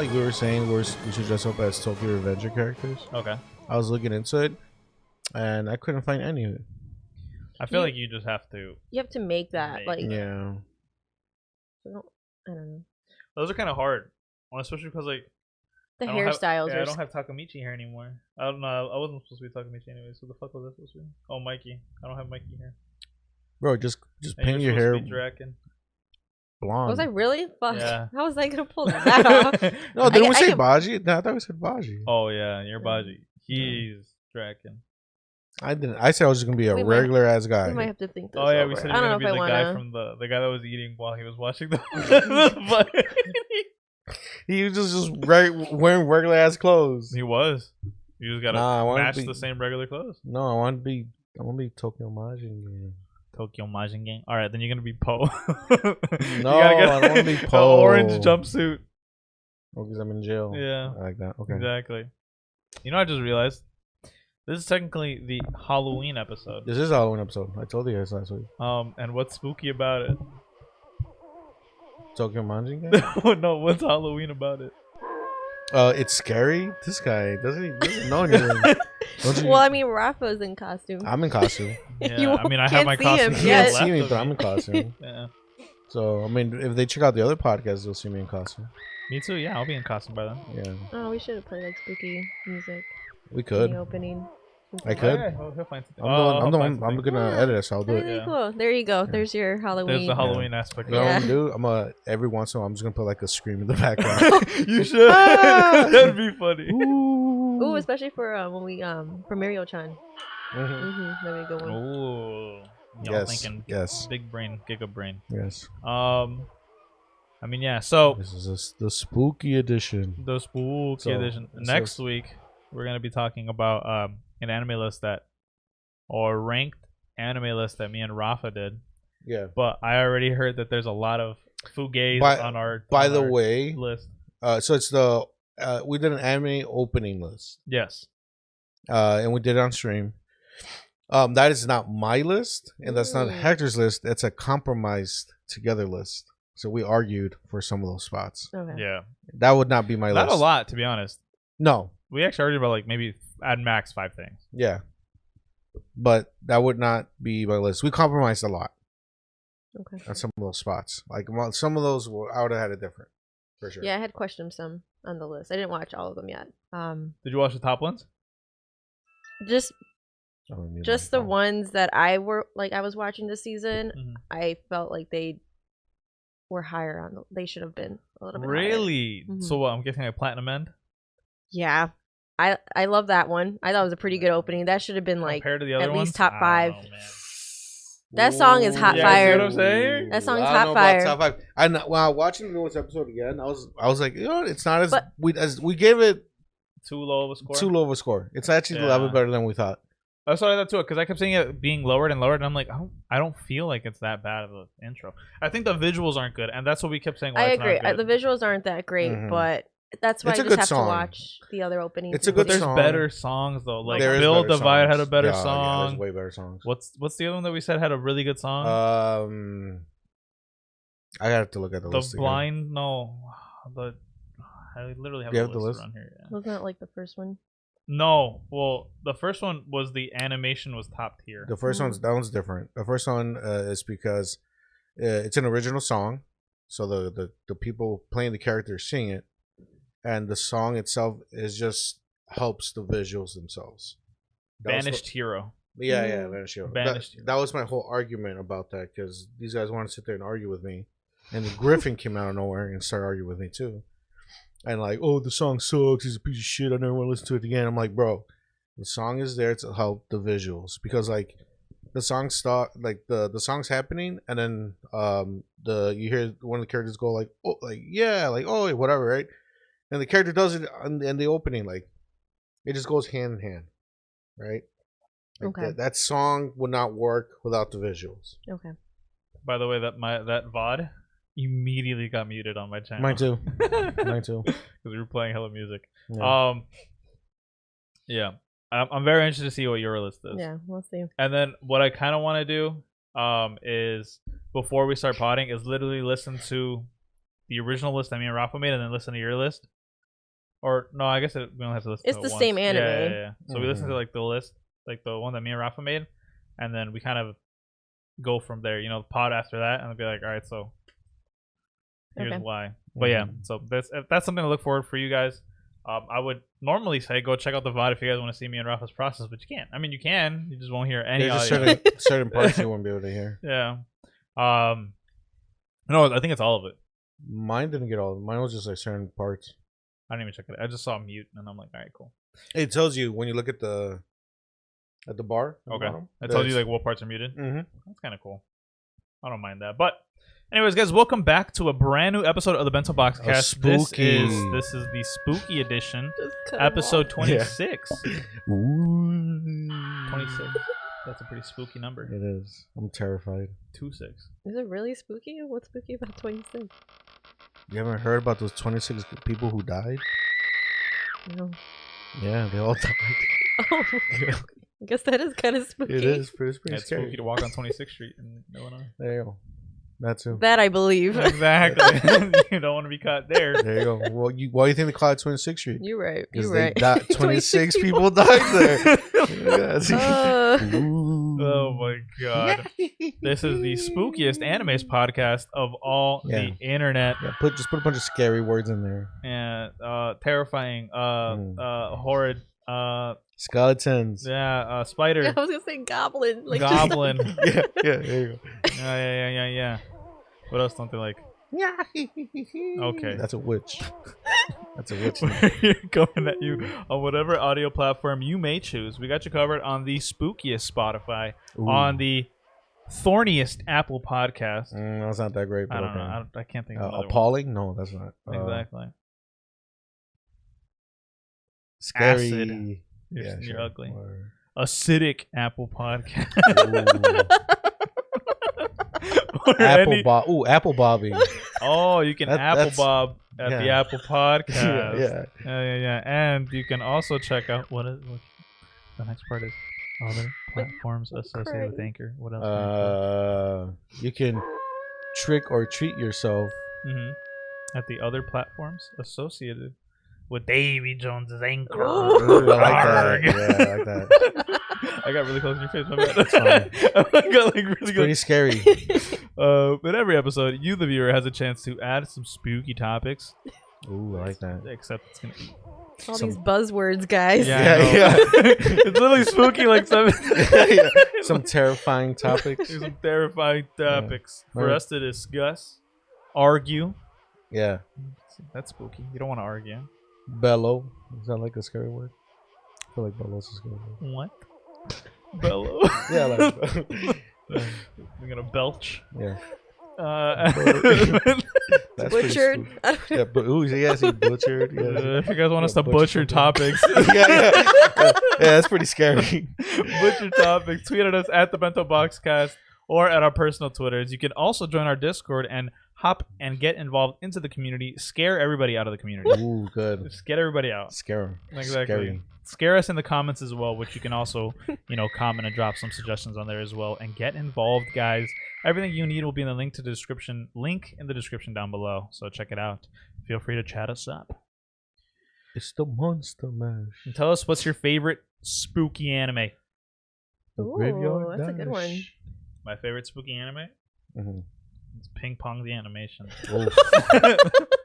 like we were saying, we should dress up as Tokyo Revenger characters. Okay. I was looking into it, and I couldn't find any of it. I feel like you just have to. You have to make that. Yeah. I don't know. Those are kind of hard, especially because like the hairstyles. I don't have Takamichi hair anymore. I don't know. I wasn't supposed to be Takamichi anyway. So the fuck was that supposed to be? Oh, Mikey. I don't have Mikey hair. Bro, just paint your hair blonde. Was I really? Fuck. Yeah. How was I gonna pull that off? No, didn't we say Baji? No, I thought we said Baji. Oh yeah, you're Baji. He's Draken. I didn't. I said I was just gonna be a regular ass guy. We might have to think this Oh yeah, over. we said I don't know gonna be the guy from the guy that was eating while he was watching the. He was just wearing regular ass clothes. He was. You just gotta match the same regular clothes. No, I want to be Tokyo Majin. Tokyo Majin Gang. All right, then you're gonna be Po. No, I don't want to be Po. Orange jumpsuit. Oh, because I'm in jail. Yeah, I like that. Okay. Exactly. You know, I just realized this is technically the Halloween episode. This is a Halloween episode. I told you guys last week. And what's spooky about it? Tokyo Majin Gang? No, what's Halloween about it? It's scary. This guy doesn't know anything. Well, I mean, Rafa's in costume. I'm in costume. Yeah, I mean, I have my costume. You can't see me, but I'm in costume. Yeah. So, I mean, if they check out the other podcasts, they'll see me in costume. Me too. Yeah, I'll be in costume by then. Yeah. Oh, we should have played like spooky music. We could. In the opening. I could. He'll find I'm gonna edit it, so I'll do it. Yeah. Cool. There you go. Yeah. There's your Halloween. There's the Halloween aspect. You know what I'm gonna do? Every once in a while I'm just gonna put like a scream in the background. You should. That'd be funny. Ooh, especially for when we for Mieruko-chan. That'd be a good one. Ooh. Y'all thinking big brain, giga brain. Yes. I mean, yeah. So this is the spooky edition. The spooky edition. Next week we're gonna be talking about an anime list or ranked anime list that me and Rafa did. Yeah. But I already heard that there's a lot of fugays on our list. So it's the we did an anime opening list. Yes. And we did it on stream. That is not my list, and that's not Hector's list. It's a compromised together list. So we argued for some of those spots. Okay. Yeah. That would not be my list. Not a lot, to be honest. No. We actually argued about like maybe at max 5 things. Yeah. But that would not be my list. We compromised a lot. Okay. On some of those spots. Like some of those I would have had it different. For sure. Yeah, I had questioned some on the list. I didn't watch all of them yet. Did you watch the top ones? Just the ones that I was watching this season. I felt like they were higher on they should have been a little bit really higher. So I'm guessing a platinum end. Yeah, I love that one. I thought it was a pretty good opening. That should have been like compared to the other at ones? least top 5. Know, that song is hot fire. See what I'm saying? That song is hot fire. Top 5. And while watching the newest episode again, I was like, you know, it's not as we gave it too low of a score. Too low of a score. It's actually a little bit better than we thought. That's what I thought too, because I kept seeing it being lowered and lowered, and I'm like, I don't feel like it's that bad of an intro. I think the visuals aren't good, and that's what we kept saying. I agree. The visuals aren't that great, but that's why I just have to watch the other openings. It's a good song. There's better songs though. Like Build Divide had a better song. There's way better songs. What's the other one that we said had a really good song? I have to look at the list. The Blind, no. I literally have the list around here. Yeah. Wasn't that like the first one? No, well, the first one was the animation was top tier. The first that one's different. The first one is because it's an original song, so the people playing the characters sing it, and the song itself is just helps the visuals themselves. Banished Hero. Yeah, Banished Hero. That was my whole argument about that, because these guys want to sit there and argue with me, and Griffin came out of nowhere and started arguing with me too. And like, oh, the song sucks. He's a piece of shit. I never want to listen to it again. I'm like, bro, the song is there to help the visuals, because like the song start, like the song's happening, and then you hear one of the characters go like, oh, like yeah, like oh, whatever, right? And the character does it in the opening, like it just goes hand in hand, right? Like okay. That song would not work without the visuals. Okay. By the way, that VOD immediately got muted on my channel. Mine too. Mine too. Because we were playing hella music. Yeah. Yeah. I'm very interested to see what your list is. Yeah, we'll see. And then what I kind of want to do is, before we start potting, is literally listen to the original list that me and Rafa made, and then listen to your list, Or no, I guess we don't have to listen. It's to the it same once. anime. Yeah. So we listen to like the list, like the one that me and Rafa made, and then we kind of go from there. The pod after that, and I'll be like, all right, so here's why. But yeah, so that's something to look forward for you guys. I would normally say go check out the VOD if you guys want to see me and Rafa's process, but you can't. I mean, you can. You just won't hear any audio. There's certain parts you won't be able to hear. Yeah. No, I think it's all of it. Mine didn't get all of it. Mine was just like certain parts. I didn't even check it. I just saw mute, and I'm like, all right, cool. It tells you when you look at the bar. Okay. It tells you like what parts are muted. Mm-hmm. That's kind of cool. I don't mind that. But anyways, guys, welcome back to a brand new episode of the Bento Boxcast. This is the spooky edition, episode 26. Yeah. 26. That's a pretty spooky number. It is. I'm terrified. 26. Is it really spooky? What's spooky about 26? You haven't heard about those 26 people who died? No. Yeah, they all died. Oh, I guess that is kind of spooky. It is. It's pretty It's scary. spooky to walk on 26th Street in Illinois. There you go. That too. That I believe. Exactly. You don't want to be caught there. There you go. Well, why do you think they call it 26th Street? You're right. Because You're right. 26 people died there. Oh my god. This is the spookiest animes podcast of all the internet. Yeah, just put a bunch of scary words in there. Yeah, terrifying, horrid, skeletons. Yeah, spider. Yeah, I was gonna say goblin. Like Goblin. Yeah, there you go. Yeah. What else don't they like? Okay. That's a witch. That's a witch. We're coming at you on whatever audio platform you may choose. We got you covered on the spookiest Spotify, on the thorniest Apple Podcast. That's not that great. But I don't know. I can't think of another appalling? one. No, that's not. Exactly. Scary. Acid. You're Sure. ugly. Or... Acidic Apple Podcast. Apple bobbing. Oh, you can Apple Bob at the Apple Podcast. Yeah. And you can also check out what the next part is. Other platforms associated with Anchor. What else? You can trick or treat yourself at the other platforms associated with Davy Jones's Anchor. Ooh, I like that. Yeah, I like that. I got really close to your face. My bad. I got like really pretty scary. But every episode, you, the viewer, has a chance to add some spooky topics. Ooh, I like that. Except it's gonna be all these buzzwords, guys. Yeah. It's literally spooky, like some some terrifying topics. Some terrifying topics for us to discuss, argue. Yeah, that's spooky. You don't want to argue. Bellow. Is that like a scary word? I feel like bellow's a scary word. What? Bellow. Yeah, like We're gonna belch. Yeah. That's butchered. Yeah, but butchered. Yeah. If you guys want us to butcher topics, yeah, that's pretty scary. Butcher topics. Tweet at us at the Bento Boxcast or at our personal Twitters. You can also join our Discord and hop and get involved into the community. Scare everybody out of the community. Ooh, good. Just get everybody out. Scare them. Exactly. Scary. Scare us in the comments as well, which you can also, comment and drop some suggestions on there as well. And get involved, guys. Everything you need will be in the link in the description down below. So check it out. Feel free to chat us up. It's the Monster Mash. And tell us what's your favorite spooky anime. Ooh, that's a good one. My favorite spooky anime? Mm-hmm. It's Ping Pong the Animation.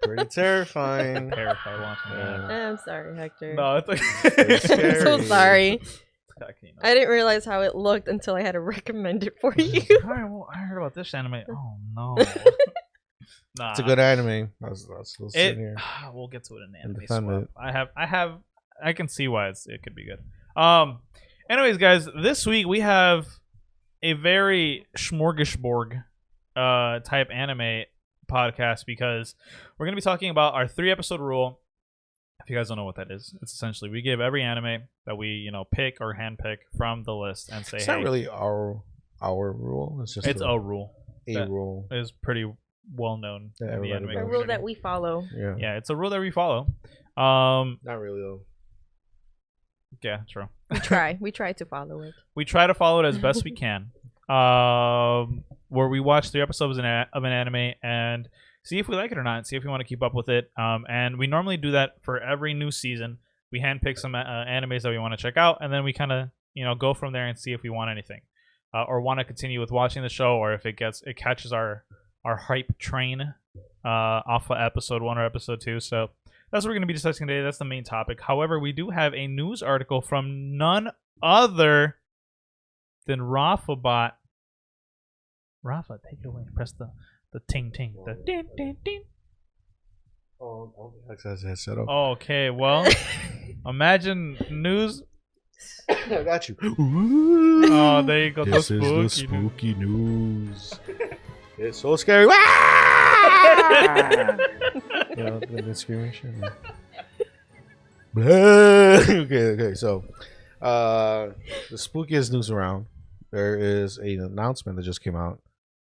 Pretty terrifying. Terrified watching that. I'm sorry, Hector. No, it's okay. I'm so sorry. I didn't realize how it looked until I had to recommend it for you. I heard about this anime. Oh no. Nah. It's a good anime. We'll get to it in the anime swap. I can see why it could be good. Anyways, guys, this week we have a very smorgasbord type anime podcast because we're going to be talking about our 3-episode rule. If you guys don't know what that is, it's essentially we give every anime that we pick or handpick from the list and say, it's not really our rule. It's just a rule. A rule is pretty well known in the anime. A rule that we follow. Yeah, it's a rule that we follow. Not really though. Yeah, true. We try to follow it. We try to follow it as best we can. Where we watch 3 episodes of an anime and see if we like it or not, see if we want to keep up with it. And we normally do that for every new season. We handpick some animes that we want to check out, and then we kind of go from there and see if we want anything, or want to continue with watching the show, or if it catches our hype train off of episode 1 or episode 2. So that's what we're going to be discussing today. That's the main topic. However, we do have a news article from none other than Rafa bot. Rafa, take it away. Press the ting ting, the din din din. Oh, that's set up. Okay, well, imagine news. I got you. Oh, there you go. This is the spooky news. It's so scary. The screaming shit. Okay. So, the spookiest news around. There is an announcement that just came out.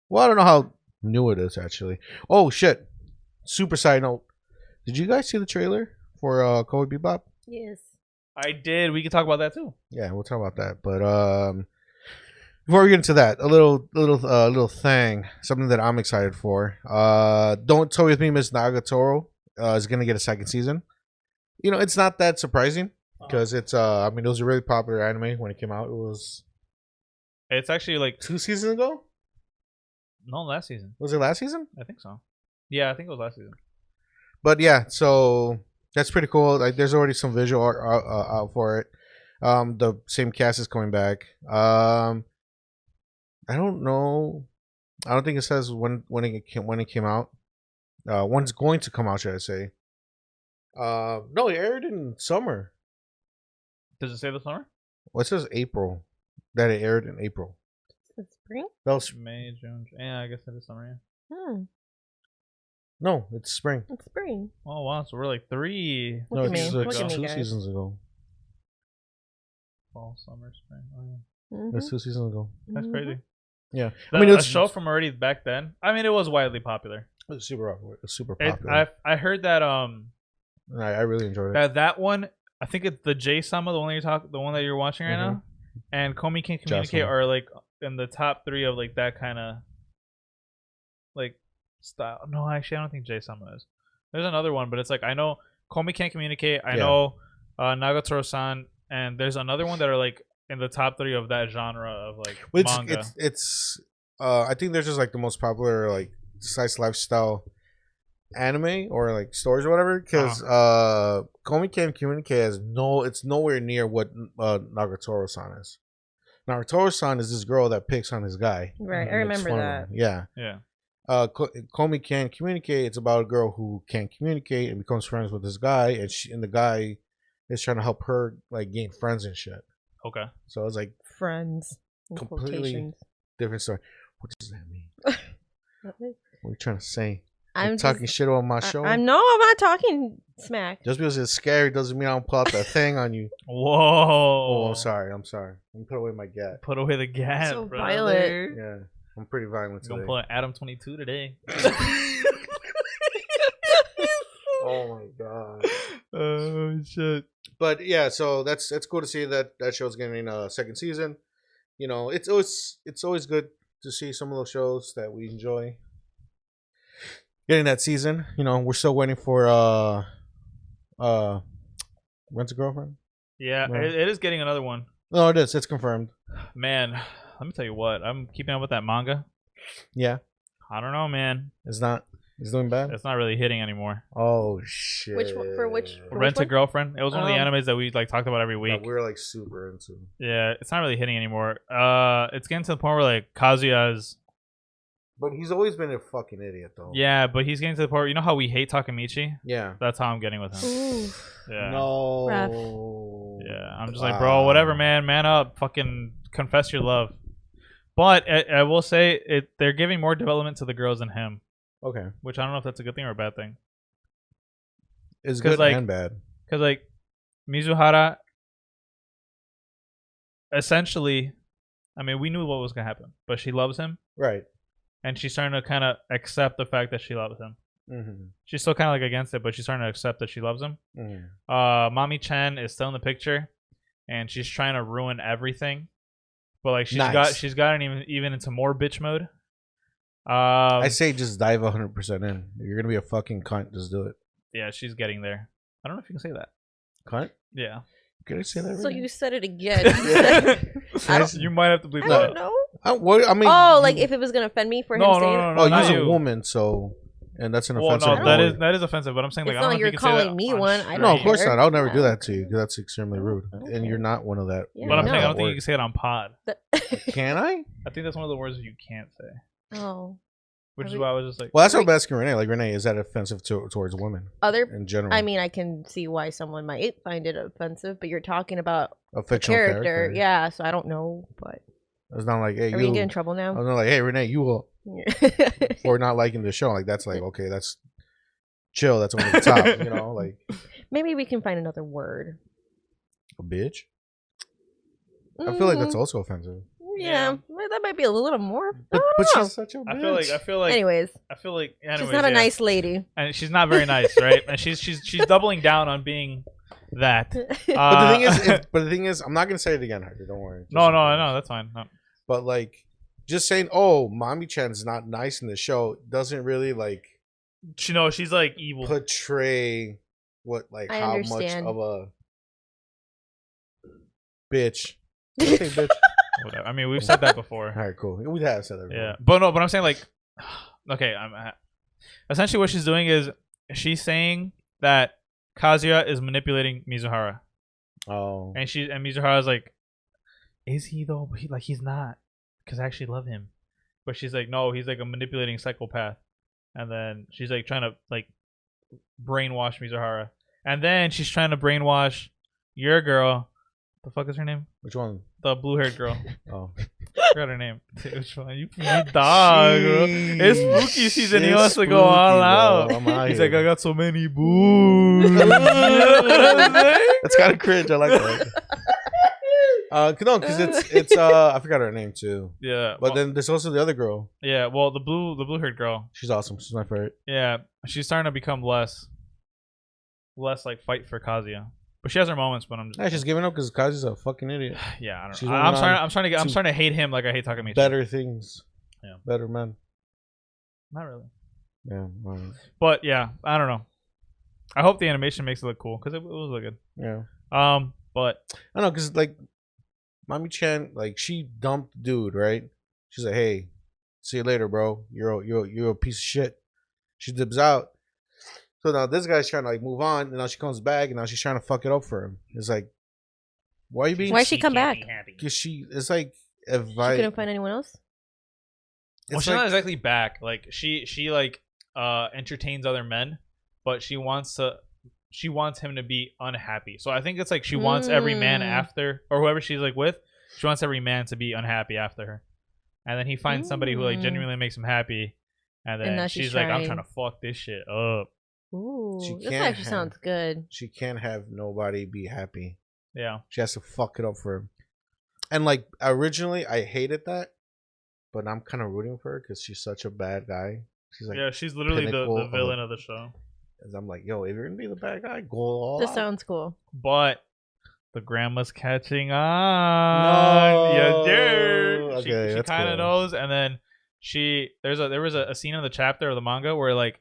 Well, I don't know how new it is actually. Oh shit! Super side note. Did you guys see the trailer for Cowboy Bebop? Yes. I did. We can talk about that too. Yeah, we'll talk about that. But before we get into that, a little thing, something that I'm excited for. Don't Toy With Me, Miss Nagatoro is gonna get a second season. It's not that surprising because it's it was a really popular anime when it came out. It's actually like 2 seasons ago. No, last season. Was it last season? I think so. Yeah, I think it was last season. But yeah, so that's pretty cool. Like, there's already some visual art out for it. The same cast is coming back. I don't know. I don't think it says when it came out. When it's going to come out, should I say? No, it aired in summer. Does it say the summer? Well, it says April. That it aired in April. It's spring? That was May, June. Yeah, I guess it is summer. Yeah. No, it's spring. It's spring. Oh wow, so we're like 3. No, it's like 2 seasons ago. Fall, summer, spring. Oh, yeah. That's 2 seasons ago. That's crazy. Yeah, it's a show from already back then. It was widely popular. It was super popular. I heard that I really enjoyed it. That one. I think it's the J-Sama, the one that you're watching right now, and Comin Can Communicate are like in the top 3 of like that kind of like style. No, actually, I don't think J-Sama is. There's another one, but it's like I know Comin Can Communicate. I know Nagatoro-san, and there's another one that are like in the top 3 of that genre of like manga. It's I think they're just like the most popular like slice lifestyle anime or like stories or whatever, because Comin Can Communicate it's nowhere near what Nagatoro-san is. Nagatoro-san is this girl that picks on his guy. Right, I remember that. Yeah. Comin Can Communicate, it's about a girl who can't communicate and becomes friends with this guy, and the guy is trying to help her like gain friends and shit. Okay. So it's like friends. Completely different story. What does that mean? What are you trying to say? I'm talking shit on my show. I'm not talking smack. Just because it's scary doesn't mean I don't pull out the thing on you. Whoa. Oh, I'm sorry. Let me put away my gat. Put away the gat, so brother. Violent. Yeah, I'm pretty violent today. Gonna pull an Adam-22 today. Oh my god. Oh shit. But yeah, so that's cool to see that show's getting a second season. It's always good to see some of those shows that we enjoy getting that season. We're still waiting for Rent a Girlfriend. Yeah, it is getting another one. No, it is. It's confirmed. Man, let me tell you what. I'm keeping up with that manga. Yeah. I don't know, man. It's doing bad? It's not really hitting anymore. Oh, shit. Which Rent a Girlfriend. It was one of the animes that we like talked about every week. Yeah, we were like super into. Yeah, it's not really hitting anymore. It's getting to the point where like Kazuya's. But he's always been a fucking idiot, though. Yeah, but he's getting to the point where, you know how we hate Takemichi? Yeah. That's how I'm getting with him. Ooh. Yeah. No. Rough. Yeah, I'm just like, bro, whatever, man. Man up. Fucking confess your love. But I will say, they're giving more development to the girls than him. Okay. Which I don't know if that's a good thing or a bad thing. It's good and bad. Because, like, Mizuhara, essentially, we knew what was going to happen. But she loves him. Right. And she's starting to kind of accept the fact that she loves him. Mm-hmm. She's still kind of like against it, but she's starting to accept that she loves him. Mm-hmm. Mami-chan is still in the picture, and she's trying to ruin everything. But like she's gotten even into more bitch mode. I say just dive 100% in. You're gonna be a fucking cunt. Just do it. Yeah, she's getting there. I don't know if you can say that. Cunt? Yeah. Can I say that? So right you said it again. You might have to bleep I that. don't know. I mean, like if it was gonna offend me for him saying it. Oh, you're a woman, so and that's an offensive. No, that is offensive. But I'm saying like it's I not don't like know if you're you can say calling that me on one. stream. No, of course not. I'll never do that to you. That's extremely rude, Okay. and you're not one of that. Yeah, But I'm saying I don't think word. you can say it on pod. Can I? I think that's one of the words you can't say. Oh. Which is why I was just like. Well, that's what I'm asking Renee. Like Renee, is that offensive towards women? In general. I mean, I can see why someone might find it offensive, but you're talking about a fictional character. Yeah, so I don't know, but it's not like, hey, are we gonna get in trouble now? I was not like, hey, Renee, you will for not liking the show. Like that's like, okay, that's chill. That's over the top, you know. Like maybe we can find another word. A bitch. I feel like that's also offensive. Yeah, that might be a little more. But she's such a bitch. I feel like. Anyways, she's not a nice lady, and she's not very nice, right? And she's doubling down on being that. But the thing is, I'm not gonna say it again, Hector. Don't worry. No, that's fine. No. But like, just saying, oh, Mommy-chan's not nice in the show doesn't really like. She's like evil. Portray how understand. much of a bitch. Bitch. Whatever. I mean, we've said that before. All right, cool. We have said that before. Yeah, but I'm saying like, okay, essentially what she's doing is she's saying that Kazuya is manipulating Mizuhara. Oh. And Mizuhara's like, is he though? But he's not, because I actually love him. But she's like, no, he's like a manipulating psychopath. And then she's like trying to like brainwash Mizuhara, and then she's trying to brainwash your girl. The fuck is her name? Which one? The blue-haired girl. Oh, I forgot her name. Which one? You dog, bro. It's spooky season. He wants to go all out. He's like, I got so many boobs. That's kind of cringe. I like that. No, because it's I forgot her name too. Yeah. But then there's also the other girl. Yeah. Well, the blue-haired girl. She's awesome. She's my favorite. Yeah. She's starting to become less like fight for Kazuya. But she has her moments, but I'm just she's giving up because Kazuya's a fucking idiot. Yeah, I don't know. I'm starting to hate him like I hate Takamichi. Better things. Yeah. Better men. Not really. Yeah. Right. But yeah, I don't know. I hope the animation makes it look cool because it was look good. Yeah. But I don't know because like Mommy-chan, like she dumped dude, right? She's like, hey, see you later, bro. You're a piece of shit. She dips out. So now this guy's trying to like move on, and now she comes back, and now she's trying to fuck it up for him. It's like, why she come back? Because it's like if she couldn't find anyone else. Well, she's not exactly back. Like she like entertains other men, but she wants him to be unhappy. So I think it's like she wants every man after, or whoever she's like with, she wants every man to be unhappy after her, and then he finds somebody who like genuinely makes him happy, and then she's like, I'm trying to fuck this shit up. Ooh, this actually sounds good. She can't have nobody be happy. Yeah. She has to fuck it up for him. And like originally I hated that, but I'm kind of rooting for her because she's such a bad guy. She's like, yeah, she's literally the villain of the show. And I'm like, yo, if you're gonna be the bad guy, go all This out. sounds cool. But the grandma's catching on. No. Yeah, she kind of knows, and then there was a scene in the chapter of the manga where like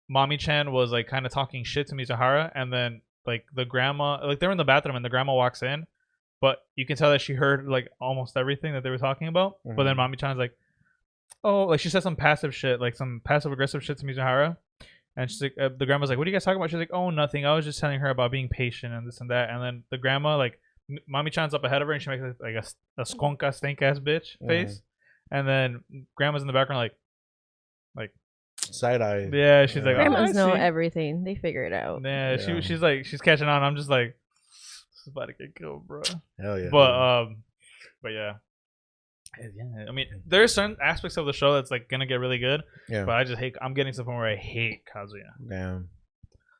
Mommy-chan was like kind of talking shit to Mizuhara, and then like the grandma, like they're in the bathroom and the grandma walks in, but you can tell that she heard like almost everything that they were talking about. Mm-hmm. But then Mommy-chan's like, oh, like she said some passive shit, like some passive aggressive shit to Mizuhara, and she's like, the grandma's like, what are you guys talking about? She's like, oh, nothing. I was just telling her about being patient and this and that. And then the grandma, like Mommy-chan's up ahead of her, and she makes like a skonka stink ass bitch face, and then grandma's in the background like side eye. Yeah, she's like, grandmas know everything. They figure it out. Yeah, she's like, she's catching on. I'm just like, this is about to get killed, bro. Hell yeah. But yeah. I mean, there's certain aspects of the show that's like gonna get really good. Yeah. But I just hate. I'm getting to the point where I hate Kazuya. Damn.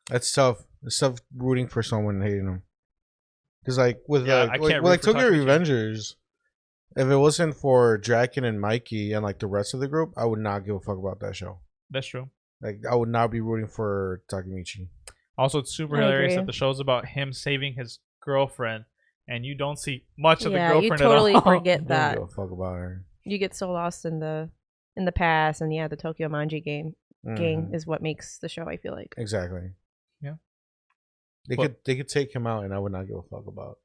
That's tough. It's tough rooting for someone and hating them. Because like with Tokyo Revengers, if it wasn't for Draken and Mikey and like the rest of the group, I would not give a fuck about that show. That's true. Like I would not be rooting for Takemichi. Also, it's super hilarious that the show's about him saving his girlfriend, and you don't see much of the girlfriend at all. You totally at all. forget that. Don't give a fuck about her. You get so lost in the in the past, and the Tokyo Manji gang is what makes the show. I feel like exactly. Yeah, they could take him out, and I would not give a fuck about.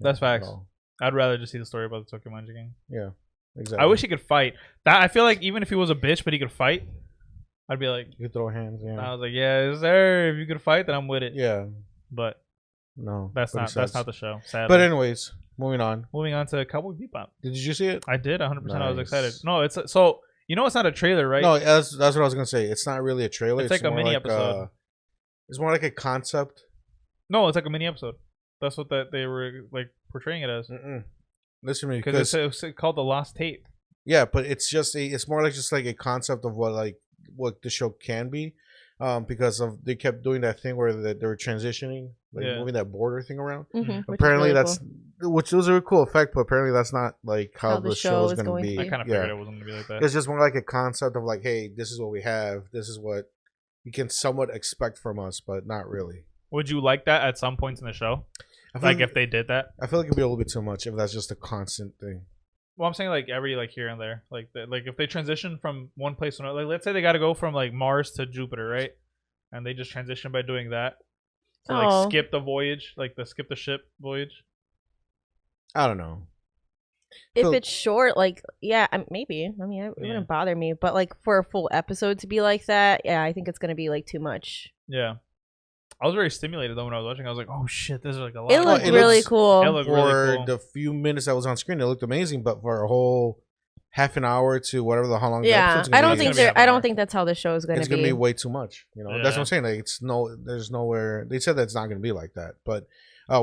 That's facts. I'd rather just see the story about the Tokyo Manji gang. Yeah, exactly. I wish he could fight. That I feel like even if he was a bitch, but he could fight, I'd be like, you could throw hands. Yeah, I was like, yeah, sir. If you could fight, then I'm with it. Yeah, but no, that's not the show. Sadly. But anyways, moving on to Cowboy Bebop. Did you see it? I did 100%. Nice. I was excited. No, it's so you know it's not a trailer, right? No, that's what I was gonna say. It's not really a trailer. It's like a mini episode. It's more like a concept. No, it's like a mini episode. That's what they were like portraying it as. Listen to me, because it's called the Lost Tape. Yeah, but it's more like just like a concept of what the show can be, because they kept doing that thing where they were transitioning, moving that border thing around. Apparently which was a really cool effect, but apparently that's not like how the show is going to be. I kind of figured it wasn't going to be like that. It's just more like a concept of like, hey, this is what we have, this is what you can somewhat expect from us, but not really. Would you like that at some points in the show? Like if they did that? I feel like it'd be a little bit too much if that's just a constant thing. Well, I'm saying like every here and there, like if they transition from one place to another, like let's say they got to go from like Mars to Jupiter, right? And they just transition by doing that to like skip the voyage, like skip the ship voyage. I don't know. If it's short, like maybe. I mean, it wouldn't bother me, but like for a full episode to be like that, I think it's gonna be like too much. Yeah. I was very stimulated though when I was watching. I was like, "Oh shit, this is like a lot." It looked really cool. It looked really cool. For the few minutes that was on screen, it looked amazing. But for a whole half an hour to whatever how long the episode's gonna be, I don't think that's how the show is gonna be. It's gonna be way too much. You know, that's what I'm saying. Like, there's nowhere. They said that it's not gonna be like that. But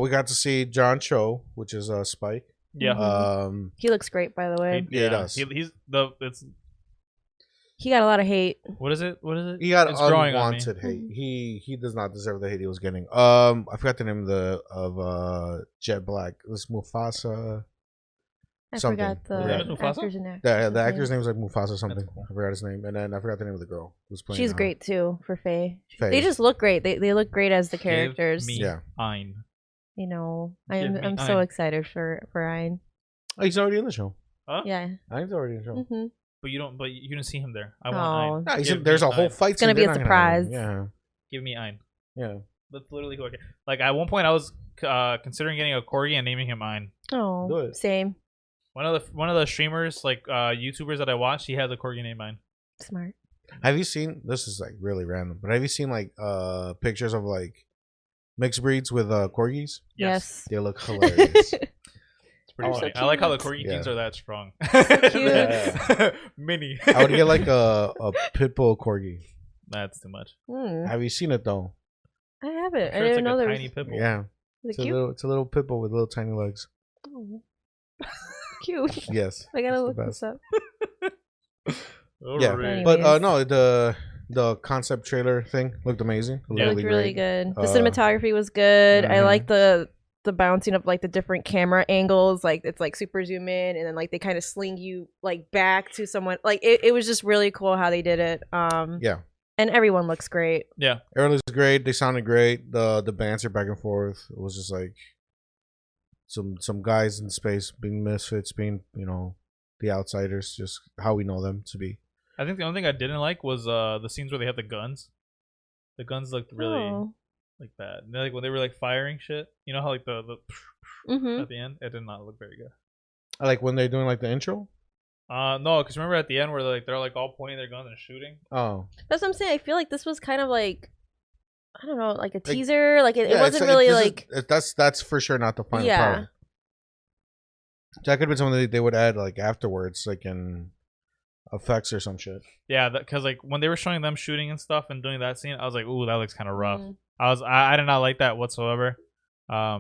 we got to see John Cho, which is Spike. Yeah. He looks great, by the way. He does. He got a lot of hate. What is it? He got unwanted hate. He does not deserve the hate he was getting. I forgot the name of Jet Black. It was Mufasa. I forgot the actor's name. The actor's name was like Mufasa something. Cool. I forgot his name, and then I forgot the name of the girl who was playing. She's great too for Faye. They just look great. They look great as the characters. Give me Ein. You know, I'm so excited for Ein. Oh, he's already in the show. Huh? Yeah, Ein's already in the show. But you didn't see him there. I want Ein. No, there's a whole fight. It's gonna be a surprise. Yeah. Give me Ein. Yeah. That's literally who I get. Like at one point, I was considering getting a corgi and naming him Ein. Oh, same. One of the streamers, like YouTubers that I watched, he has a corgi named Ein. Smart. Have you seen? This is like really random, but have you seen like pictures of like mixed breeds with corgis? Yes. They look hilarious. I like how the corgi genes are that strong. Cute. Mini. I would get like a pit bull corgi. That's too much. Have you seen it though? I haven't. I didn't even know there was a tiny pit bull. Yeah. It's a little pit bull with little tiny legs. Oh. Cute. Yes. I gotta look this up. Yeah, right. But no, the concept trailer thing looked amazing. It looked really good. The cinematography was good. I like the bouncing of like the different camera angles. Like it's like super zoom in, and then like they kind of sling you like back to someone. Like it was just really cool how they did it. Yeah. And everyone looks great. Yeah. Everyone looks great. They sounded great. The banter back and forth. It was just like some guys in space being misfits, being, you know, the outsiders, just how we know them to be. I think the only thing I didn't like was the scenes where they had the guns. The guns looked really like that. And like when they were like firing shit, you know how like the at the end, it did not look very good. I like when they're doing like the intro. No, because remember at the end where they're like all pointing their guns and shooting. Oh, that's what I'm saying. I feel like this was kind of like, I don't know, like a teaser. Like it wasn't really like. That's for sure not the final part. That could have been something that they would add like afterwards, like in effects or some shit. Yeah, because like when they were showing them shooting and stuff and doing that scene, I was like, ooh, that looks kind of rough. I did not like that whatsoever. I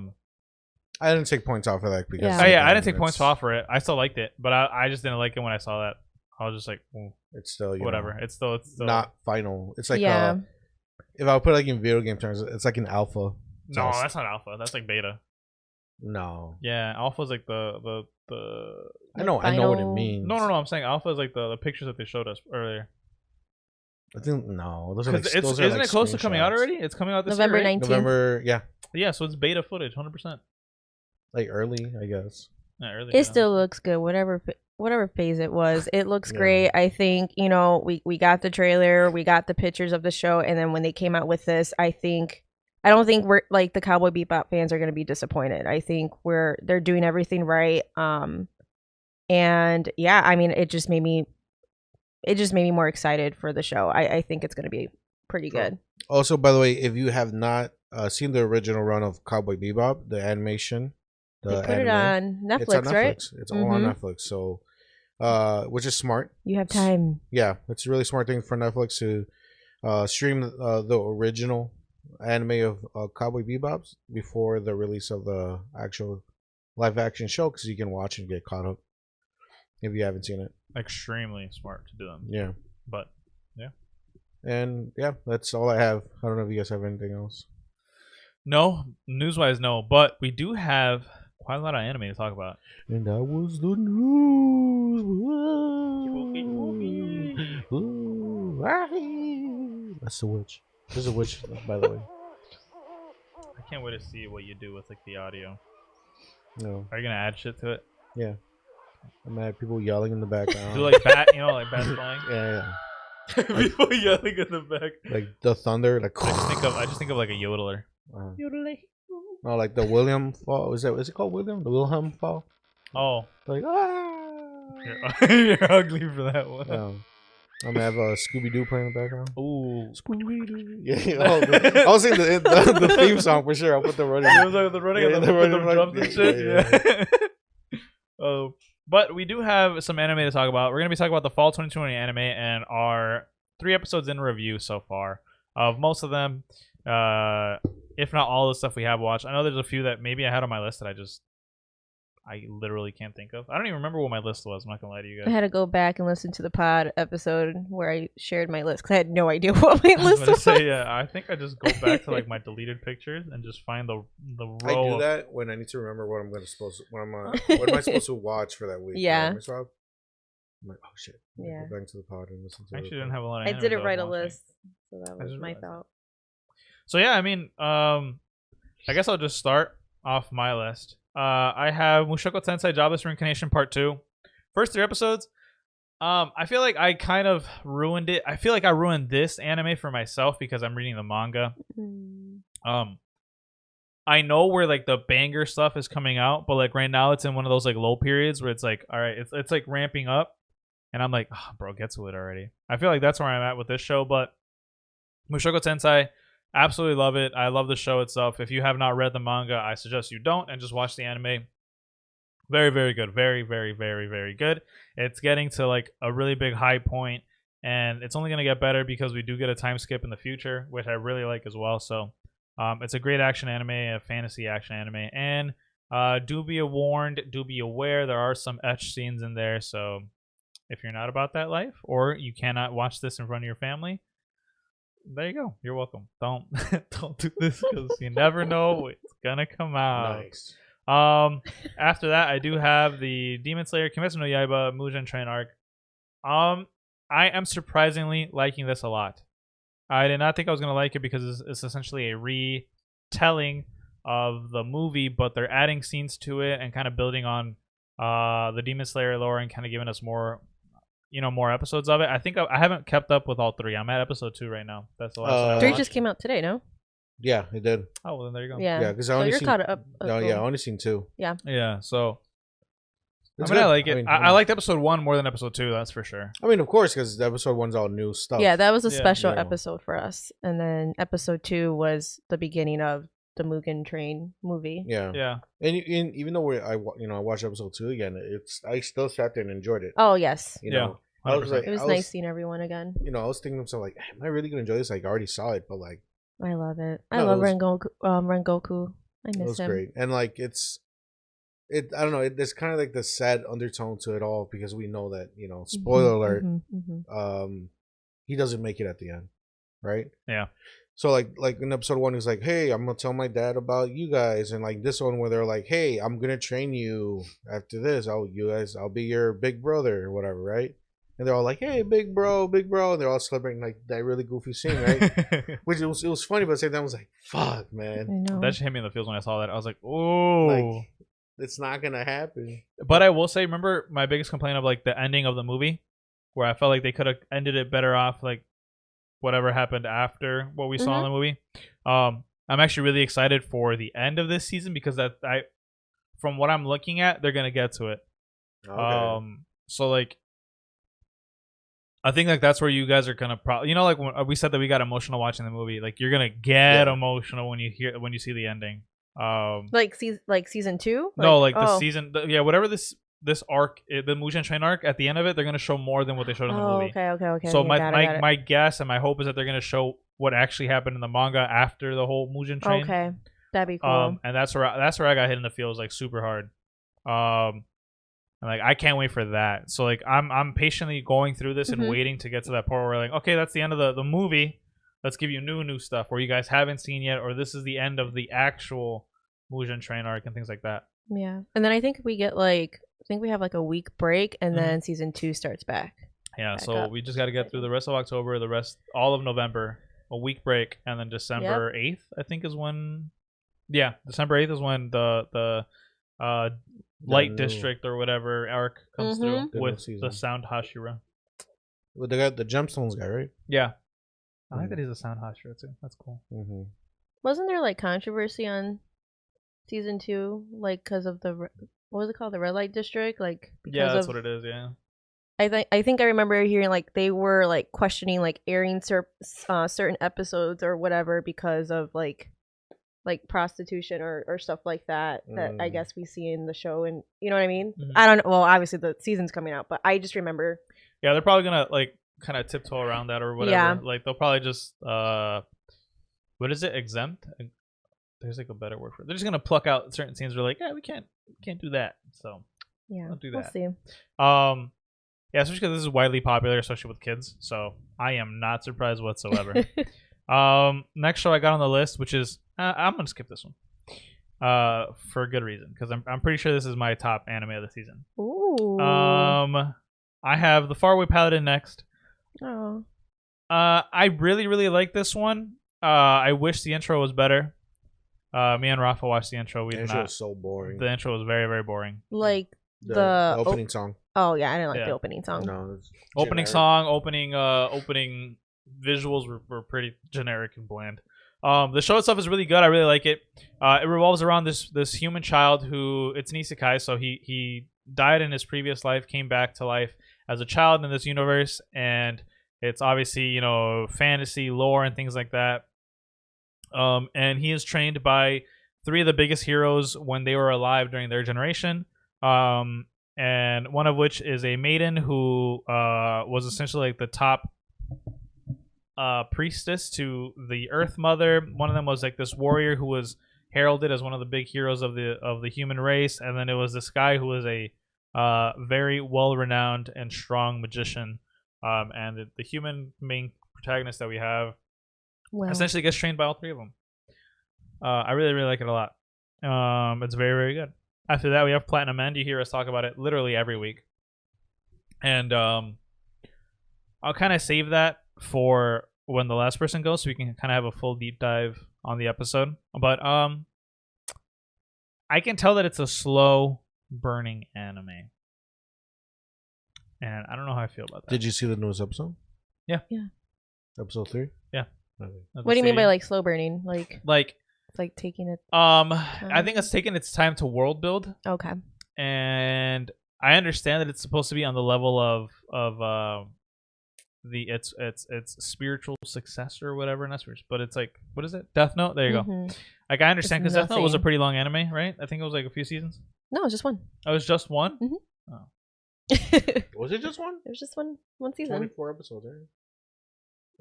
didn't take points off of that because I didn't take points off for it. I still liked it, but I just didn't like it when I saw that. I was just like, ooh, it's still whatever. Know, it's still not final. It's like if I put it like in video game terms, it's like an alpha. No, that's not alpha. That's like beta. No. Yeah, alpha is like the. I know what it means. No. I'm saying alpha is like the pictures that they showed us earlier. I think no. Those are isn't it close to coming out already? It's coming out this November year, right? 19th. November, yeah. Yeah, so it's beta footage, 100%. Like early, I guess. Yeah, early. It still looks good. Whatever whatever phase it was. It looks great. I think, you know, we got the trailer, we got the pictures of the show, and then when they came out with this, I don't think we're like the Cowboy Bebop fans are going to be disappointed. I think they're doing everything right. And yeah, I mean, it just made me more excited for the show. I think it's going to be pretty good. Also, by the way, if you have not seen the original run of Cowboy Bebop, the animation, they put it on Netflix, it's on Netflix, right? It's all on Netflix. So, which is smart. You have time. Yeah, it's a really smart thing for Netflix to stream the original anime of Cowboy Bebop before the release of the actual live action show, because you can watch and get caught up if you haven't seen it. Extremely smart to do them. Yeah. But yeah. And yeah, that's all I have. I don't know if you guys have anything else. No, news-wise, no. But we do have quite a lot of anime to talk about. And that was the news. That's the witch. There's a witch, by the way. I can't wait to see what you do with like the audio. No. Are you gonna add shit to it? Yeah. I'm mad at people yelling in the background. Do like bat, you know, like bats flying. Yeah. People yelling in the back. Like the thunder, like. I just think of like a yodeler. Yodeling. Oh, like the William fall. Is it called William? The Wilhelm fall? Oh. Like You're ugly for that one. I'm gonna have Scooby-Doo playing in the background. Ooh. Scooby-Doo. Yeah. I was saying the theme song for sure. I'll put the running. The running and the drums and shit. Yeah. But we do have some anime to talk about. We're going to be talking about the fall 2020 anime and our 3 episodes in review so far of most of them, if not all the stuff we have watched. I know there's a few that maybe I had on my list that I literally can't think of. I don't even remember what my list was. I'm not going to lie to you guys. I had to go back and listen to the pod episode where I shared my list because I had no idea what my list was. I think I just go back to like my deleted pictures and just find the row. I do that when I need to remember what what am I supposed to watch for that week. Yeah. I'm like, oh shit. Yeah. Go back to the pod and listen to it. I actually didn't have a lot of I anime didn't write a watching. list, so that was my fault. So yeah, I mean, I guess I'll just start off my list. I have Mushoku Tensei Jobless Reincarnation Part 2. First 3 episodes. I feel like I kind of ruined it. I feel like I ruined this anime for myself because I'm reading the manga. I know where like the banger stuff is coming out, but like right now it's in one of those like low periods where it's like, all right, it's like ramping up, and I'm like, oh, bro, get to it already. I feel like that's where I'm at with this show, but Mushoku Tensei, absolutely love it. I love the show itself. If you have not read the manga, I suggest you don't and just watch the anime. Very, very good. Very, very, very, very good. It's getting to like a really big high point, and it's only going to get better because we do get a time skip in the future, which I really like as well. So it's a great action anime, a fantasy action anime, and do be warned, do be aware, there are some etch scenes in there. So if you're not about that life, or you cannot watch this in front of your family, there you go. You're welcome. Don't do this because you never know what's gonna come out. Nice. After that, I do have the Demon Slayer Kimetsu no Yaiba Mugen Train arc. I am surprisingly liking this a lot. I did not think I was gonna like it because it's essentially a retelling of the movie, but they're adding scenes to it and kind of building on the Demon Slayer lore and kind of giving us more episodes of it. I think I haven't kept up with all 3. I'm at episode 2 right now. That's the last one I watched. 3 just came out today, no? Yeah, it did. Oh, well, then there you go. Yeah, because I only you're seen, caught up. No, yeah, I only seen 2. Yeah. So It's I mean, good. I like it. I liked episode 1 more than episode 2. That's for sure. I mean, of course, because episode 1's all new stuff. Yeah, that was a special Yeah. episode for us, and then episode 2 was the beginning of the Mugen Train movie. Yeah. And even though I watched episode 2 again, I still sat there and enjoyed it. Oh yes, You know, 100%. it was nice seeing everyone again. You know, I was thinking to myself like, am I really gonna enjoy this? Like, I already saw it, but like, I love it. I No, love it was- Rengoku. I it miss was him. great. And like, I don't know. There's kind of like the sad undertone to it all because we know that, you know, spoiler alert, he doesn't make it at the end, right? Yeah. So like in episode 1, he's like, hey, I'm gonna tell my dad about you guys, and like this one where they're like, hey, I'm gonna train you after this. I'll be your big brother or whatever, right? And they're all like, hey, big bro, and they're all celebrating like that really goofy scene, right? Which it was funny, but at the same time I was like, fuck, man. I know. That just hit me in the feels when I saw that. I was like, oh. It's not gonna happen. But I will say, remember my biggest complaint of like the ending of the movie, where I felt like they could have ended it better off, like whatever happened after what we saw in the movie. I'm actually really excited for the end of this season because from what I'm looking at, they're gonna get to it. Okay. So like, I think like that's where you guys are gonna probably, like when we said that we got emotional watching the movie, like you're gonna get emotional when you see the ending. Like season 2? No, like the season, whatever this arc, the Mugen Train arc, at the end of it, they're gonna show more than what they showed in the movie. Okay. So my guess and my hope is that they're gonna show what actually happened in the manga after the whole Mugen Train. Okay, that'd be cool. And that's where I got hit in the feels like super hard. And like I can't wait for that. So like I'm patiently going through this and waiting to get to that part where like, okay, that's the end of the movie. Let's give you new stuff where you guys haven't seen yet, or this is the end of the actual Mugen Train arc and things like that. Yeah, and then I think we get we have like a week break, and then season 2 starts back. Yeah, so we just got to get through the rest of October, all of November, a week break, and then December 8th, I think is when. Yeah, December 8th is when the Light District or whatever arc comes through with the Sound Hashira. Well, they got the Gemstones guy, right? Yeah. I like that he's a Sound Hashira too. That's cool. Wasn't there like controversy on season 2, like because of the what was it called, the Red Light District? Like that's what it is. Yeah. I think I remember hearing like they were like questioning like airing certain episodes or whatever because of like prostitution or stuff like that I guess we see in the show, and you know what I mean. I don't know. Well, obviously the season's coming out, but I just remember. Yeah, they're probably gonna like kind of tiptoe around that or whatever. Yeah. Like they'll probably just what is it, exempt? There's like a better word for it. They're just gonna pluck out certain scenes. We're like, yeah, we can't do that. So yeah, don't do that. We'll see. Yeah, especially because this is widely popular, especially with kids. So I am not surprised whatsoever. Next show I got on the list, which is I'm gonna skip this one, for a good reason, because I'm pretty sure this is my top anime of the season. Ooh. I have The Faraway Paladin next. Oh. I really like this one. I wish the intro was better. Me and Rafa watched the intro. The intro was so boring. The intro was very, very boring. Like the opening song. Oh yeah, I didn't like the opening song. No, opening song, opening visuals were pretty generic and bland. The show itself is really good. I really like it. It revolves around this human child who, it's an isekai, so he died in his previous life, came back to life as a child in this universe, and it's obviously fantasy lore and things like that. And he is trained by 3 of the biggest heroes when they were alive during their generation. And one of which is a maiden who was essentially like the top priestess to the Earth Mother. One of them was like this warrior who was heralded as one of the big heroes of the human race, and then it was this guy who was a very well-renowned and strong magician. And the human main protagonist that we have essentially gets trained by all 3 of them. I really like it a lot. It's very, very good. After that, we have Platinum End. You hear us talk about it literally every week. And I'll kind of save that for when the last person goes, so we can kind of have a full deep dive on the episode. But I can tell that it's a slow burning anime. And I don't know how I feel about that. Did you see the newest episode? Yeah. Episode 3? Yeah. Okay. What do you mean by like slow burning? Like taking it. I think it's taking its time to world build. Okay. And I understand that it's supposed to be on the level of its spiritual successor or whatever, not spiritual, but it's like, what is it? Death Note. There you go. Like I understand, because Death Note was a pretty long anime, right? I think it was like a few seasons. No, it was just one. Oh, it was just one. Oh. Was it just one? It was just one season. 24 episodes, right?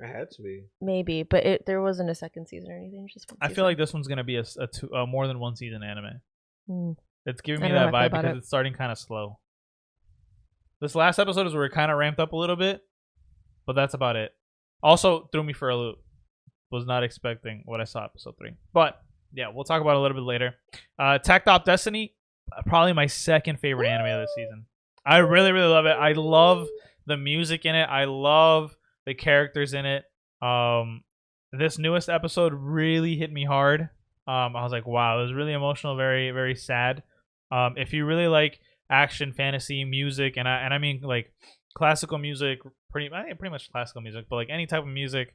It had to be. Maybe, but there wasn't a second season or anything. It was just one season. I feel like this one's gonna be a more than one season anime. It's giving me that vibe because it's starting kind of slow. This last episode is where it kind of ramped up a little bit, but that's about it. Also threw me for a loop. Was not expecting what I saw episode 3, but yeah, we'll talk about it a little bit later. Tactop Destiny, probably my second favorite anime of this season. I really love it. I love the music in it. I love the characters in it. This newest episode really hit me hard. I was like, wow, it was really emotional, very, very sad. If you really like action, fantasy, music, and I mean like classical music, pretty much classical music, but like any type of music,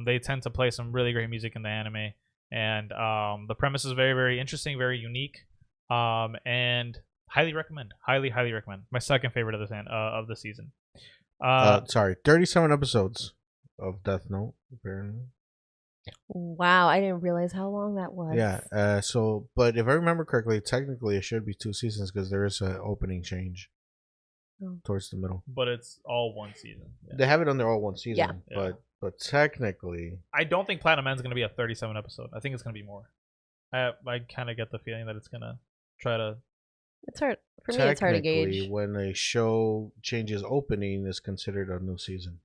they tend to play some really great music in the anime, and the premise is very, very interesting, very unique, and highly recommend. Highly recommend. My second favorite of the season. 37 episodes of Death Note, apparently. Wow, I didn't realize how long that was. Yeah. So, but if I remember correctly, technically it should be 2 seasons because there is an opening change towards the middle. But it's all one season. Yeah. They have it under all one season. Yeah. But technically, I don't think Platinum End's gonna be a 37 episode. I think it's gonna be more. I kind of get the feeling that it's gonna try to. It's hard for me. It's hard to gauge. When a show changes opening, is considered a new season.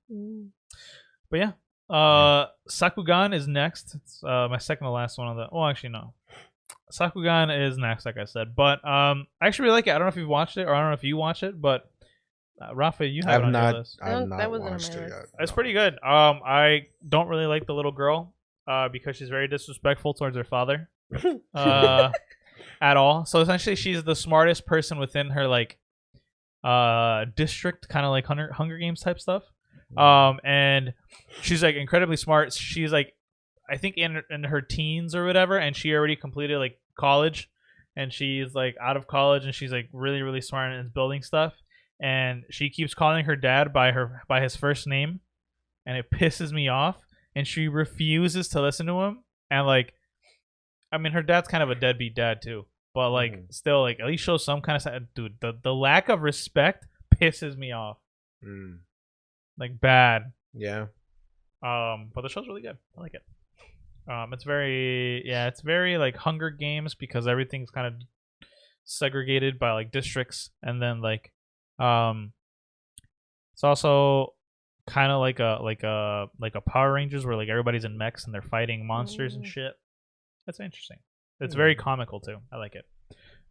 But yeah. Sakugan is next. It's my second to last one on the. Well, actually no. Sakugan is next, like I said. But I actually really like it. I don't know if you've watched it or I don't know if you watch it, but Rafa, you have it on your list. I've not watched it yet. It's pretty good. I don't really like the little girl because she's very disrespectful towards her father. At all. So essentially she's the smartest person within her like district, kind of like Hunger Games type stuff. And she's like incredibly smart. She's like, I think in her teens or whatever, and she already completed like college, and she's like out of college, and she's like really, really smart and is building stuff. And she keeps calling her dad by his first name, and it pisses me off. And she refuses to listen to him. And like, I mean, her dad's kind of a deadbeat dad too, but like still like at least show some kind of dude. The lack of respect pisses me off. Like bad. Yeah. But the show's really good. I like it. It's very like Hunger Games because everything's kind of segregated by like districts, and then like it's also kind of like a Power Rangers where like everybody's in mechs and they're fighting monsters and shit. That's interesting. It's very comical too. I like it.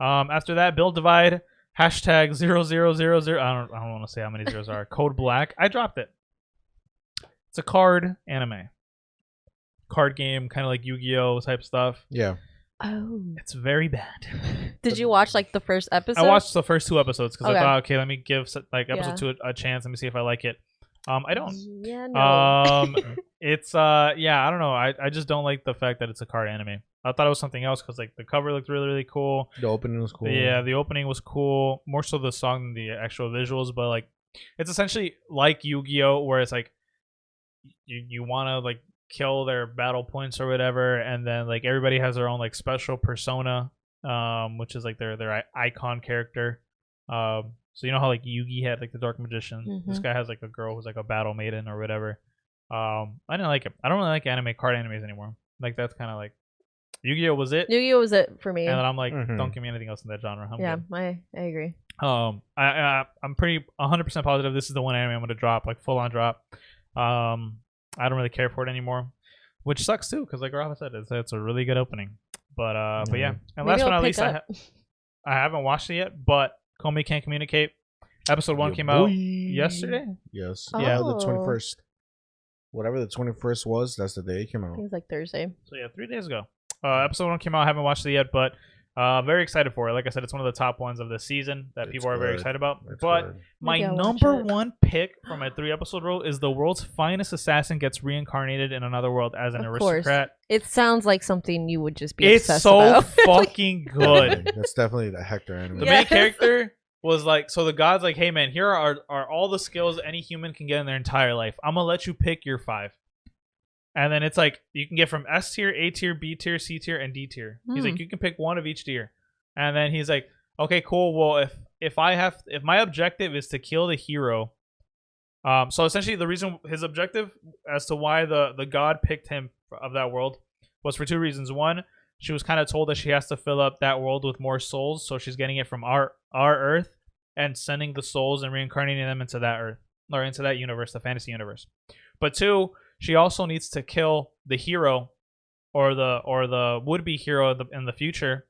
After that, Build Divide #0000. I don't want to say how many zeros are. Code Black. I dropped it. It's a card anime. Card game, kind of like Yu-Gi-Oh type stuff. Yeah. Oh. It's very bad. Did you watch like the first episode? I watched the first 2 episodes because I thought, okay, let me give like episode 2 a chance. Let me see if I like it. I don't. Yeah, no. It's I don't know. I just don't like the fact that it's a card anime. I thought it was something else because like the cover looked really, really cool. The opening was cool. Yeah, the opening was cool. More so the song than the actual visuals, but like it's essentially like Yu-Gi-Oh, where it's like you want to like kill their battle points or whatever, and then like everybody has their own like special persona, which is like their icon character. So you know how like Yugi had like the Dark Magician. This guy has like a girl who's like a battle maiden or whatever. I didn't like it. I don't really like card animes anymore. Like that's kind of like Yu-Gi-Oh was it. Yu-Gi-Oh was it for me. And then I'm like, don't give me anything else in that genre. I agree. I'm pretty 100% positive this is the one anime I'm gonna drop, like full on drop. I don't really care for it anymore, which sucks too, because like Rafa said, it's a really good opening. But yeah. And last but not least, I haven't watched it yet, but Comin Can't Communicate. Episode 1 came out yesterday. Yes. Oh. Yeah, the 21st. Whatever the 21st was, that's the day it came out. I think it was like Thursday. So yeah, 3 days ago. Episode 1 came out. I haven't watched it yet, but very excited for it. Like I said, it's one of the top ones of the season that people are very excited about. But my number 1 pick from my 3-episode rule is the world's finest assassin gets reincarnated in another world as an aristocrat. It sounds like something you would just be It's obsessed so about. fucking good. That's definitely the Hector anime. The main character was like, so the god's like, hey man, here are all the skills any human can get in their entire life. I'm gonna let you pick your 5. And then it's like you can get from S tier, A tier, B tier, C tier, and D tier. He's like, you can pick 1 of each tier. And then he's like, okay, cool. Well, if my objective is to kill the hero, so essentially the reason his objective as to why the god picked him of that world was for 2 reasons. 1, she was kind of told that she has to fill up that world with more souls, so she's getting it from our Earth and sending the souls and reincarnating them into that Earth or into that universe, the fantasy universe. But 2, she also needs to kill the hero or the would-be hero in the future,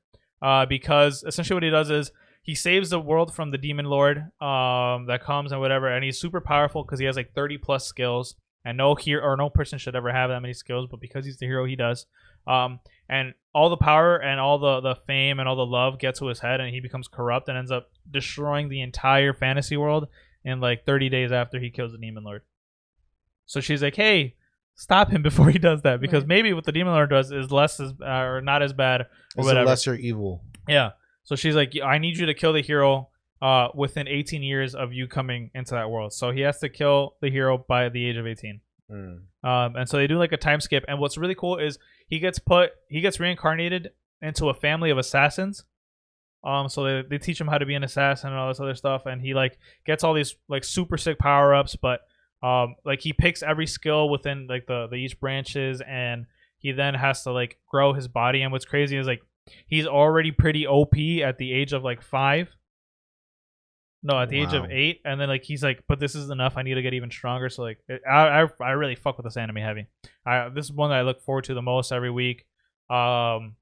because essentially what he does is he saves the world from the demon lord that comes and whatever, and he's super powerful because he has like 30 plus skills, and no person should ever have that many skills, but because he's the hero, he does. And all the power and all the fame and all the love get to his head, and he becomes corrupt and ends up destroying the entire fantasy world in like 30 days after he kills the Demon Lord. So she's like, hey, stop him before he does that, because maybe what the Demon Lord does is or not as bad, or it's whatever. a lesser evil. Yeah. So she's like, I need you to kill the hero within 18 years of you coming into that world. So he has to kill the hero by the age of 18. And so they do like a time skip. And what's really cool is he gets reincarnated into a family of assassins. So they teach him how to be an assassin and all this other stuff. And he like gets all these like super sick power ups, but like he picks every skill within like the each branches, and he then has to like grow his body. And what's crazy is like he's already pretty OP at the age of like 5. No, at the age of 8, and then like he's like, but this is enough. I need to get even stronger. So like, I really fuck with this anime heavy. This is one that I look forward to the most every week. And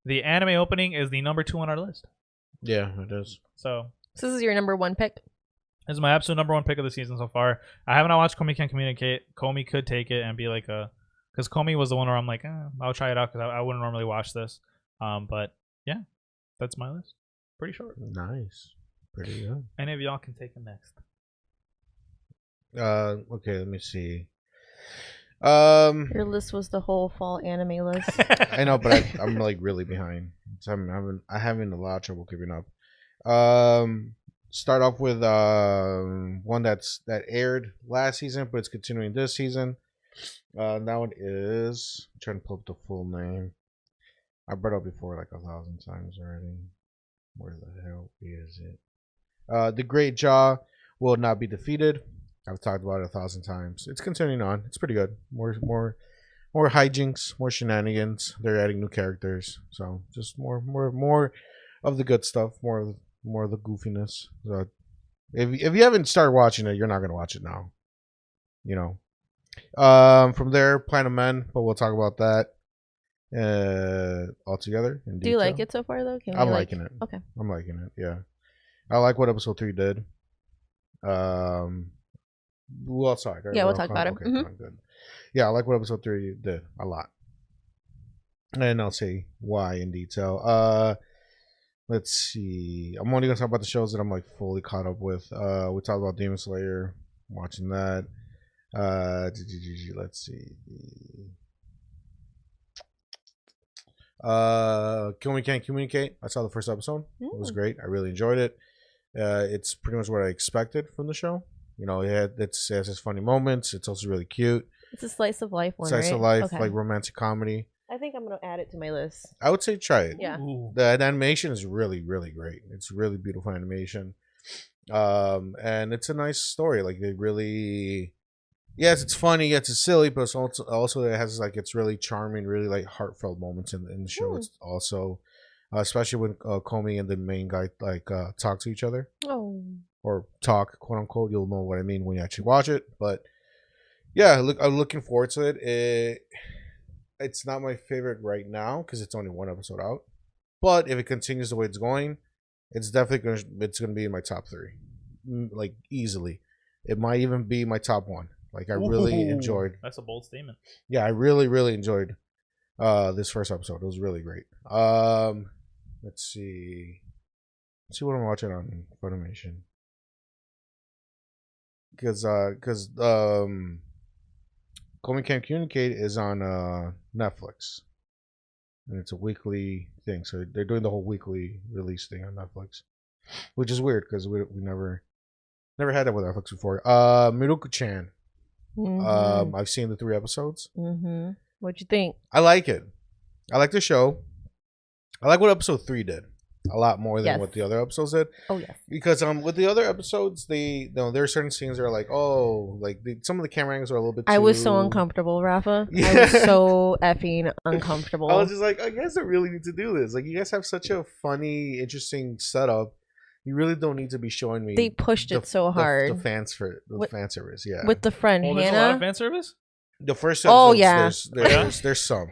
the anime opening is the number 2 on our list. Yeah, it is. So this is your number 1 pick. This is my absolute number 1 pick of the season so far. I haven't watched Comin Can't Communicate. Comin could take it and be like because Comin was the one where I'm like, I'll try it out because I wouldn't normally watch this. But yeah, that's my list. Pretty short. Nice. Pretty good. Any of y'all can take it next. Okay, let me see. Your list was the whole fall anime list. I know, but I'm like really behind. So I'm having a lot of trouble keeping up. Start off with one that aired last season, but it's continuing this season. That one is, I'm trying to pull up the full name. I brought it up before like 1,000 times already. Where the hell is it? The Great Jaw Will Not Be Defeated. I've talked about it 1,000 times. It's continuing on. It's pretty good. More hijinks, more shenanigans. They're adding new characters, so just more of the good stuff. More of the goofiness. So if you haven't started watching it, you're not gonna watch it now. You know. From there, Plan of Men, but we'll talk about that all together. Do you like it so far though? I'm liking it. Okay. I'm liking it. Yeah. I like what episode 3 did. We'll talk. Yeah, we'll talk about it. Okay, good. Yeah, I like what episode 3 did a lot, and I'll say why in detail. Let's see. I'm only gonna talk about the shows that I'm like fully caught up with. We talked about Demon Slayer, watching that. Let's see. Comin Can't Communicate. I saw the first episode. It was great. I really enjoyed it. It's pretty much what I expected from the show. You know, it has its funny moments. It's also really cute. It's a slice of life one, Slice of life, like romantic comedy. I think I'm gonna add it to my list. I would say try it. Yeah. The animation is really, really great. It's really beautiful animation. And it's a nice story. Like it really, yes, it's funny, yes, it's silly, but it's also it has like it's really charming, really like heartfelt moments in the show. It's also, especially when Comin and the main guy like talk to each other. Oh. Or talk, quote unquote. You'll know what I mean when you actually watch it. But yeah, I'm looking forward to it. It's not my favorite right now because it's only 1 episode out. But if it continues the way it's going, it's definitely gonna be in my top 3, like easily. It might even be my top 1. Like I really enjoyed. That's a bold statement. Yeah, I really, really enjoyed this first episode. It was really great. Let's see. Let's see what I'm watching on Funimation. Because Comin Can't Communicate is on Netflix, and it's a weekly thing. So they're doing the whole weekly release thing on Netflix, which is weird because we never had that with Netflix before. Mieruko-chan. I've seen the 3 episodes. What'd you think? I like it. I like the show. I like what episode 3 did a lot more than what the other episodes did. Oh yes. Because with the other episodes, there are certain scenes that are like, some of the camera angles are a little bit too... I was so uncomfortable, Rafa. Yeah. I was so effing uncomfortable. I was just like, I guys don't really need to do this. Like, you guys have such a funny, interesting setup. You really don't need to be showing me. They pushed it so hard. The fan service, yeah. With the friend Hannah. There's a lot of fan service? The first episode, yeah. There's some.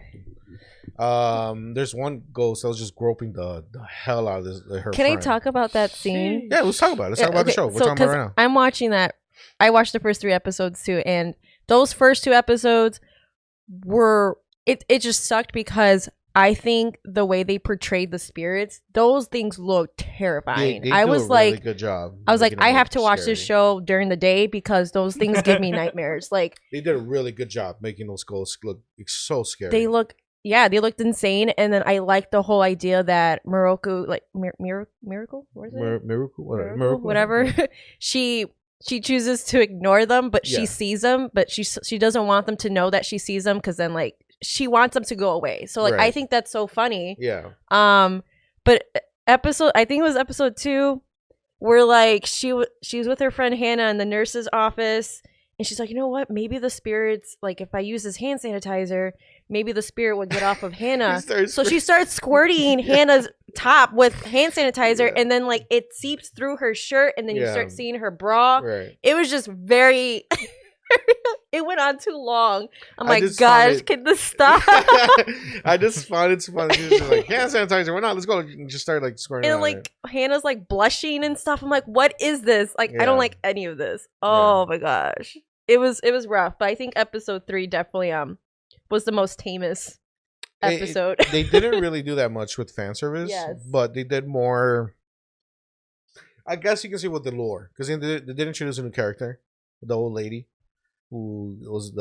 There's one ghost that was just groping the hell out of her Can friend. I talk about that scene? Yeah, let's talk about it. Let's talk about the show. We're talking about it right now. I'm watching that I watched the first 3 episodes too, and those first 2 episodes were it just sucked because I think the way they portrayed the spirits, those things look terrifying. They I do was a like, really good job. I was like, I have to watch scary. this show during the day because those things give me nightmares. Like they did a really good job making those ghosts look so scary. They looked insane, and then I liked the whole idea that Mieruko, like Miracle, what is it? Miracle, whatever. she chooses to ignore them, but she sees them, but she doesn't want them to know that she sees them because then like she wants them to go away. So like I think that's so funny. Yeah. But I think it was episode 2, where like she was with her friend Hannah in the nurse's office, and she's like, you know what? Maybe the spirits, like if I use this hand sanitizer, maybe the spirit would get off of Hannah. So she starts squirting Hannah's top with hand sanitizer, and then like it seeps through her shirt, and then you start seeing her bra. Right. It was just very. It went on too long. I'm like, gosh, can this stop? I just found it funny. She was just like, hand sanitizer, we're not. Let's go. And just start like squirting. And like Hannah's like blushing and stuff. I'm like, what is this? Like, I don't like any of this. Oh my gosh, it was rough. But I think episode 3 definitely was the most tamest episode. They didn't really do that much with fan service, but they did more. I guess you can see with the lore, because they did introduce a new character, the old lady who was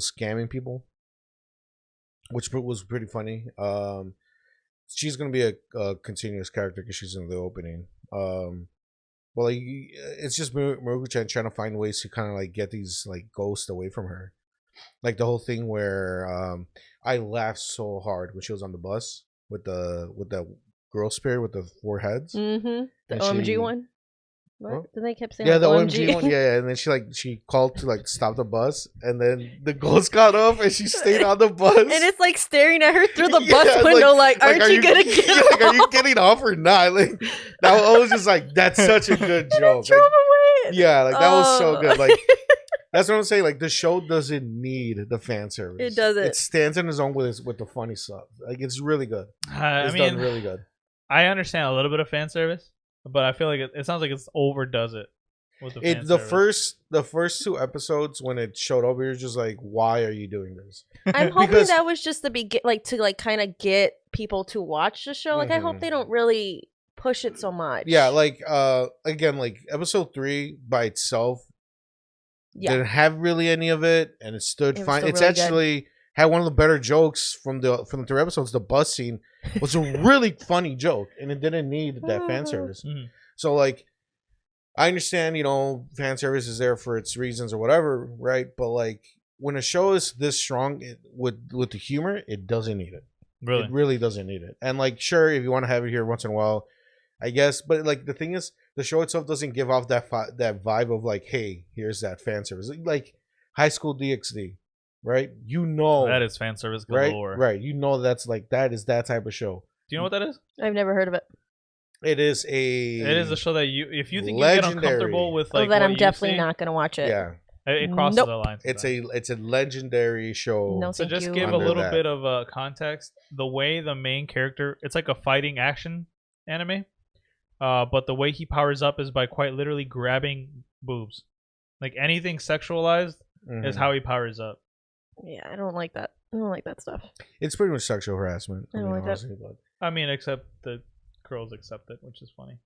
scamming people, which was pretty funny. She's gonna be a continuous character because she's in the opening. Well, like it's just Mieruko-chan trying to find ways to kind of like get these like ghosts away from her. Like the whole thing where I laughed so hard when she was on the bus with the girl spirit with the 4 heads. Mm-hmm. The OMG one. What? Huh? Then they kept saying the OMG one. Yeah, and then she called to like stop the bus, and then the ghost got off and she stayed on the bus. And it's like staring at her through the bus window, like aren't you gonna get off? Like, are you getting off or not? Like I was just like, that's such a good joke. Like, yeah, like that was so good. Like that's what I'm saying. Like the show doesn't need the fan service. It doesn't. It stands on its own with the funny stuff. Like it's really good. It's done really good. I understand a little bit of fan service, but I feel like it sounds like it overdoes it with the fan service. The first 2 episodes when it showed up, we were just like, why are you doing this? I'm hoping that was just the like to like kind of get people to watch the show. Like I hope they don't really push it so much. Yeah, like again, like episode 3 by itself didn't have really any of it, and it stood fine. It's really actually good. Had one of the better jokes from the 3 episodes. The bus scene was a really funny joke, and it didn't need that fan service. Mm-hmm. So like, I understand, fan service is there for its reasons or whatever, right? But like, when a show is this strong with the humor, it doesn't need it. Really, it really doesn't need it. And like, sure, if you want to have it here once in a while, I guess. But like, the thing is, the show itself doesn't give off that vibe of like, hey, here's that fan service, like High School DxD. Right, that is fan service galore. Right, that's like that is that type of show. Do you know what that is? I've never heard of it. It is a show that if you think you get uncomfortable with like, then I'm definitely not gonna watch it. Yeah, it crosses the line. It's a legendary show. No, so just give a little bit of context. The way the main character, it's like a fighting action anime, but the way he powers up is by quite literally grabbing boobs. Like anything sexualized is how he powers up. Yeah, I don't like that. I don't like that stuff. It's pretty much sexual harassment. I don't like that. I mean, except the girls accept it, which is funny.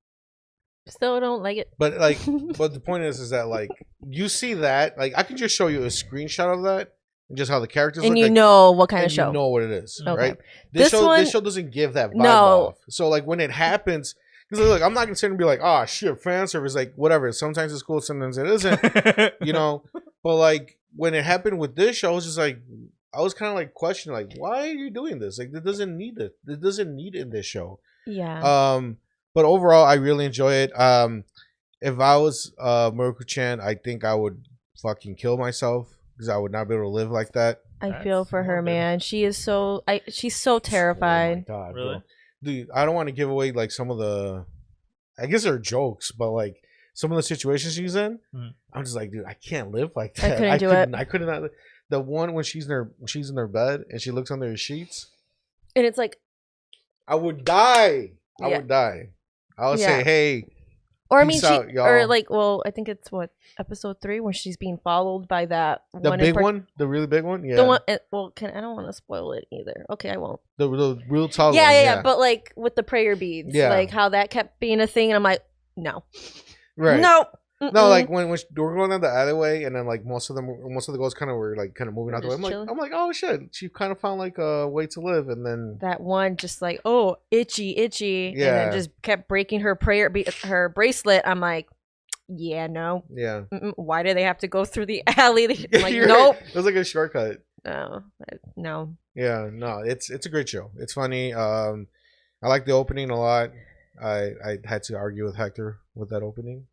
Still don't like it. But like, but the point is that like you see that, like I can just show you a screenshot of that and just how the characters and look. You know what kind of show. You know what it is, okay. Right? This show doesn't give that vibe off. So like when it happens, because look, I'm not gonna sit and be like, oh shit, fan service, like whatever. Sometimes it's cool, sometimes it isn't. But like. When it happened with this show, I was just like, I was kind of like questioning, like, why are you doing this? Like, it doesn't need it. It doesn't need it in this show. Yeah. But overall, I really enjoy it. If I was Mieruko-chan, I think I would fucking kill myself because I would not be able to live like that. I feel for her, man. She is so. She's so terrified. Oh my God, really, bro. Dude. I don't want to give away like some of the. I guess they're jokes, but like. Some of the situations she's in, I'm just like, dude, I can't live like that. I couldn't. The one when she's in her bed and she looks under her sheets, and it's like, I would die. I would die. I would say, hey, Or I mean, or like, well, I think it's episode 3 when she's being followed by that the big one, the really big one. Yeah. The one. Well, I don't want to spoil it either. Okay, I won't. The real tall one. Yeah. But like with the prayer beads, like how that kept being a thing, and I'm like, no, right, no. No, like when we're going down the alleyway, and then like most of the girls kind of were like moving out the way. I'm like, oh shit, she kind of found like a way to live, and then that one just like, oh, itchy, and then just kept breaking her her bracelet. I'm like, yeah, no, yeah. Why do they have to go through the alley? I'm like, nope. It was like a shortcut. No. Yeah, no, it's a great show. It's funny. I like the opening a lot. I had to argue with Hector with that opening.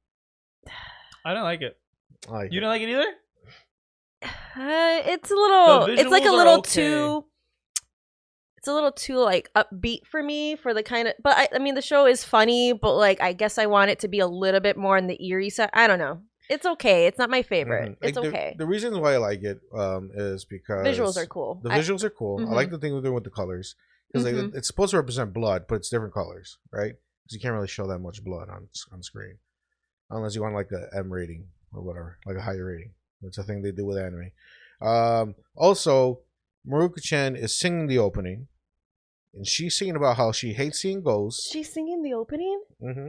I don't like it. You didn't like it either? It's a little. It's like a little too. It's a little too like upbeat for me for the kind of. But I mean, the show is funny, but like I guess I want it to be a little bit more on the eerie side. I don't know. It's okay. It's not my favorite. Mm-hmm. It's okay. The reasons why I like it is because visuals are cool. The visuals are cool. I like the thing we're doing with the colors because like, it's supposed to represent blood, but it's different colors, right? Because you can't really show that much blood on screen. Unless you want like a M rating or whatever, like a higher rating. That's a thing they do with anime. Also, Mieruko-chan is singing the opening, and she's singing about how she hates seeing ghosts. She's singing the opening. Mm-hmm.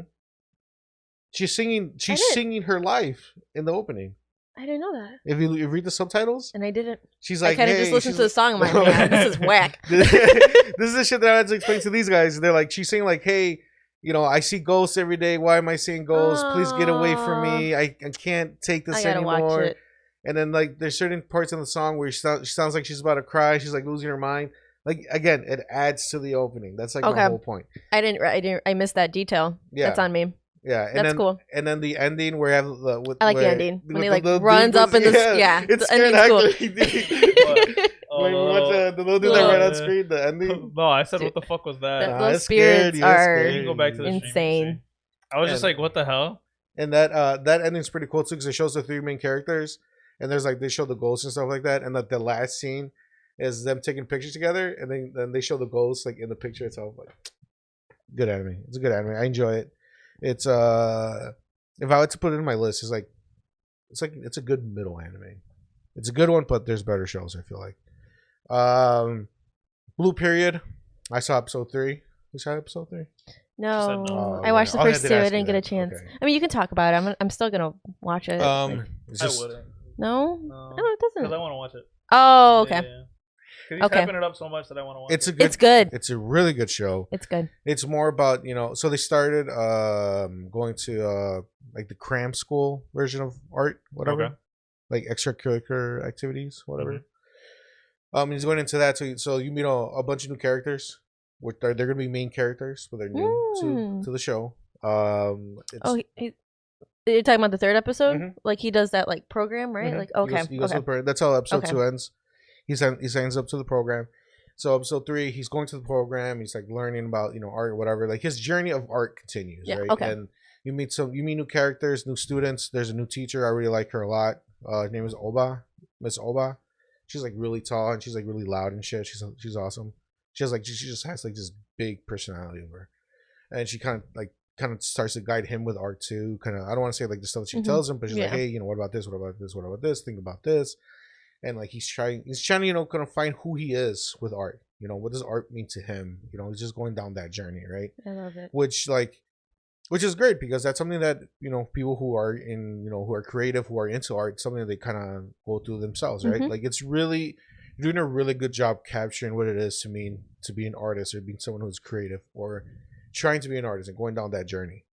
She's singing her life in the opening. I didn't know that. If you read the subtitles, and I didn't. She's like, I kind of just listened to the song. I'm like, man, this is whack. This is the shit that I had to explain to these guys. They're like, she's saying like, hey. You know, I see ghosts every day. Why am I seeing ghosts? Please get away from me. I can't take this anymore. Watch it. And then, like, there's certain parts in the song where she sounds like she's about to cry. She's, like, losing her mind. Like, again, it adds to the opening. That's, like, my whole point. I missed that detail. Yeah. That's on me. Yeah. And that's cool. And then the ending where I like the ending. When he, like, runs up in the... Yeah. It's scared cool. When we watch the little dude that ran on screen, the ending. No, I said, what the fuck was that? Those spirits are you can go back to the insane. I was just like, what the hell? And that ending's pretty cool too because it shows the 3 main characters, and there's like they show the ghosts and stuff like that, and the last scene is them taking pictures together, and then they show the ghosts like in the picture itself. Like, good anime. It's a good anime. I enjoy it. It's if I were to put it in my list, it's a good middle anime. It's a good one, but there's better shows. I feel like. Blue Period. I saw episode 3. You saw episode 3? No, no. I watched the first 2. I didn't get a chance. Okay. I mean, you can talk about it. I'm still gonna watch it. I wouldn't. No, it doesn't. Because I want to watch it. Oh, okay. Yeah. He's hyping it up so much that I want to watch it. It's good. It's a really good show. It's good. It's more about so they started going to like the cram school version of art, whatever, like extracurricular activities, whatever. Mm-hmm. He's going into that, so you meet a bunch of new characters. They're going to be main characters, but they're new to the show. You're talking about the 3rd episode? Mm-hmm. Like he does that like program, right? Mm-hmm. Like okay, he goes to the that's how episode 2 ends. He signs up to the program. So episode 3, he's going to the program. He's like learning about art or whatever. Like his journey of art continues, right? Okay. And you meet new characters, new students. There's a new teacher. I really like her a lot. Her name is Miss Oba. She's like really tall and she's like really loud and shit. She's awesome. She just has like this big personality of her, and she kind of starts to guide him with art too. Kind of, I don't want to say like the stuff that she tells him, but she's like, hey, what about this? What about this? What about this? Think about this. And like he's trying to kind of find who he is with art. What does art mean to him? He's just going down that journey, right? I love it. Which is great because that's something that people who are who are creative, who are into art, something that they kind of go through themselves, right? Mm-hmm. Like it's really doing a really good job capturing what it is to mean to be an artist or being someone who's creative or trying to be an artist and going down that journey.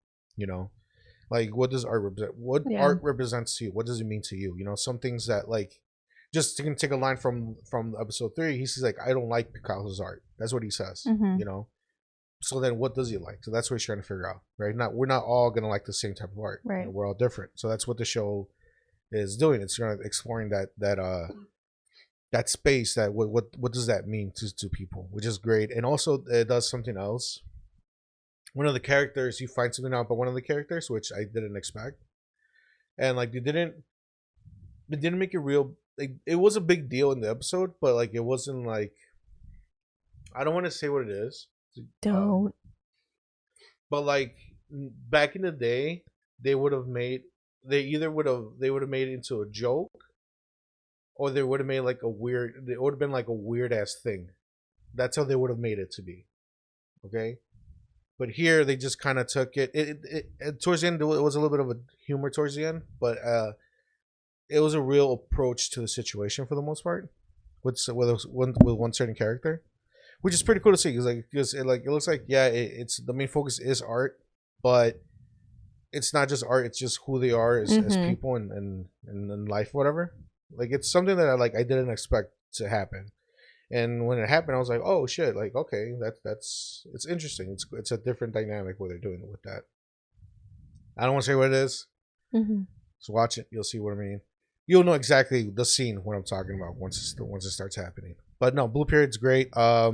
Like what does art represent? What art represents to you? What does it mean to you? Some things that like just to take a line from episode 3, he says like, I don't like Picasso's art. That's what he says. Mm-hmm. So then what does he like? So that's what he's trying to figure out, right? We're not all going to like the same type of art. Right. We're all different. So that's what the show is doing. It's kind of exploring that space, that what does that mean to people, which is great. And also it does something else. One of the characters, you find something out about one of the characters, which I didn't expect. And like they didn't make it real. Like it was a big deal in the episode, but like it wasn't like, I don't want to say what it is. Don't. But like back in the day, they either would have made it into a joke, or they would have made like it would have been like a weird ass thing. That's how they would have made it to be. Okay? But here they just kind of took it. It towards the end, it was a little bit of a humor towards the end, but it was a real approach to the situation for the most part, with one certain character, which is pretty cool to see. Because it looks like it's the main focus is art, but it's not just art. It's just who they are as people and in life, whatever. Like it's something that I didn't expect to happen. And when it happened, I was like, "Oh shit!" Like, okay, it's interesting. It's a different dynamic what they're doing with that. I don't want to say what it is. So watch it. You'll see what I mean. You'll know exactly the scene what I'm talking about once it starts happening. But no, Blue Period's great. I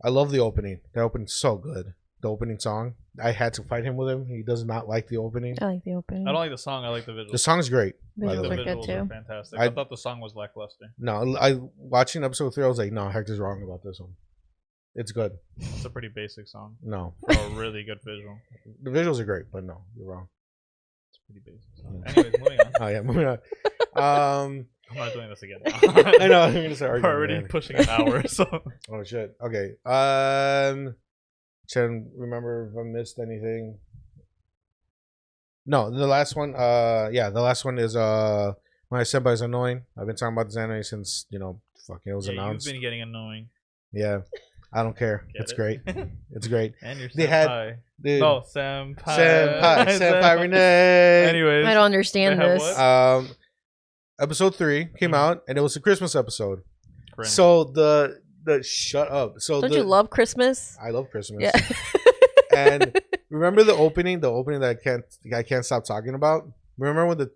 love the opening. The opening's so good. The opening song. I had to fight him with him. He does not like the opening. I like the opening. I don't like the song. I like the visuals. The song's great. Visuals the are good too. Are fantastic. I thought the song was lackluster. No, I watching episode 3. I was like, no, Hector's wrong about this one. It's good. It's a pretty basic song. No, for a really good visual. The visuals are great, but no, you're wrong. It's a pretty basic song. Anyways, moving on. Oh yeah, moving on. I'm not doing this again. I know. I'm gonna start arguing. We're already pushing an hour. So. Oh shit. Okay. Trying to remember if I missed anything. No, the last one. The last one is my senpai's annoying. I've been talking about this anime since fucking it was announced. You've been getting annoying. Yeah, I don't care. It's great. It's great. And your senpai. Senpai Renee. Anyways, I don't understand this. Episode 3 came out, and it was a Christmas episode. Cringe. So the shut up. So don't you love Christmas? I love Christmas. Yeah. And remember the opening that I can't stop talking about. Remember when the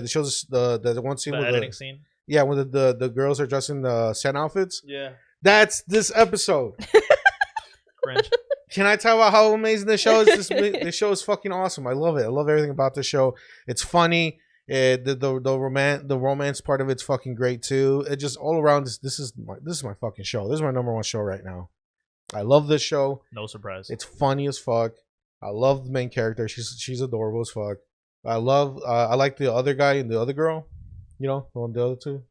shows the one scene the with editing scene. Yeah, when the girls are dressed in the Santa outfits. Yeah. That's this episode. Cringe. Can I tell about how amazing this show is? This show is fucking awesome. I love it. I love everything about the show. It's funny. The romance part of it's fucking great too. It just all around this is my fucking show. This is my number one show right now. I love this show. No surprise. It's funny as fuck. I love the main character. She's adorable as fuck. I like the other guy and the other girl. The other two.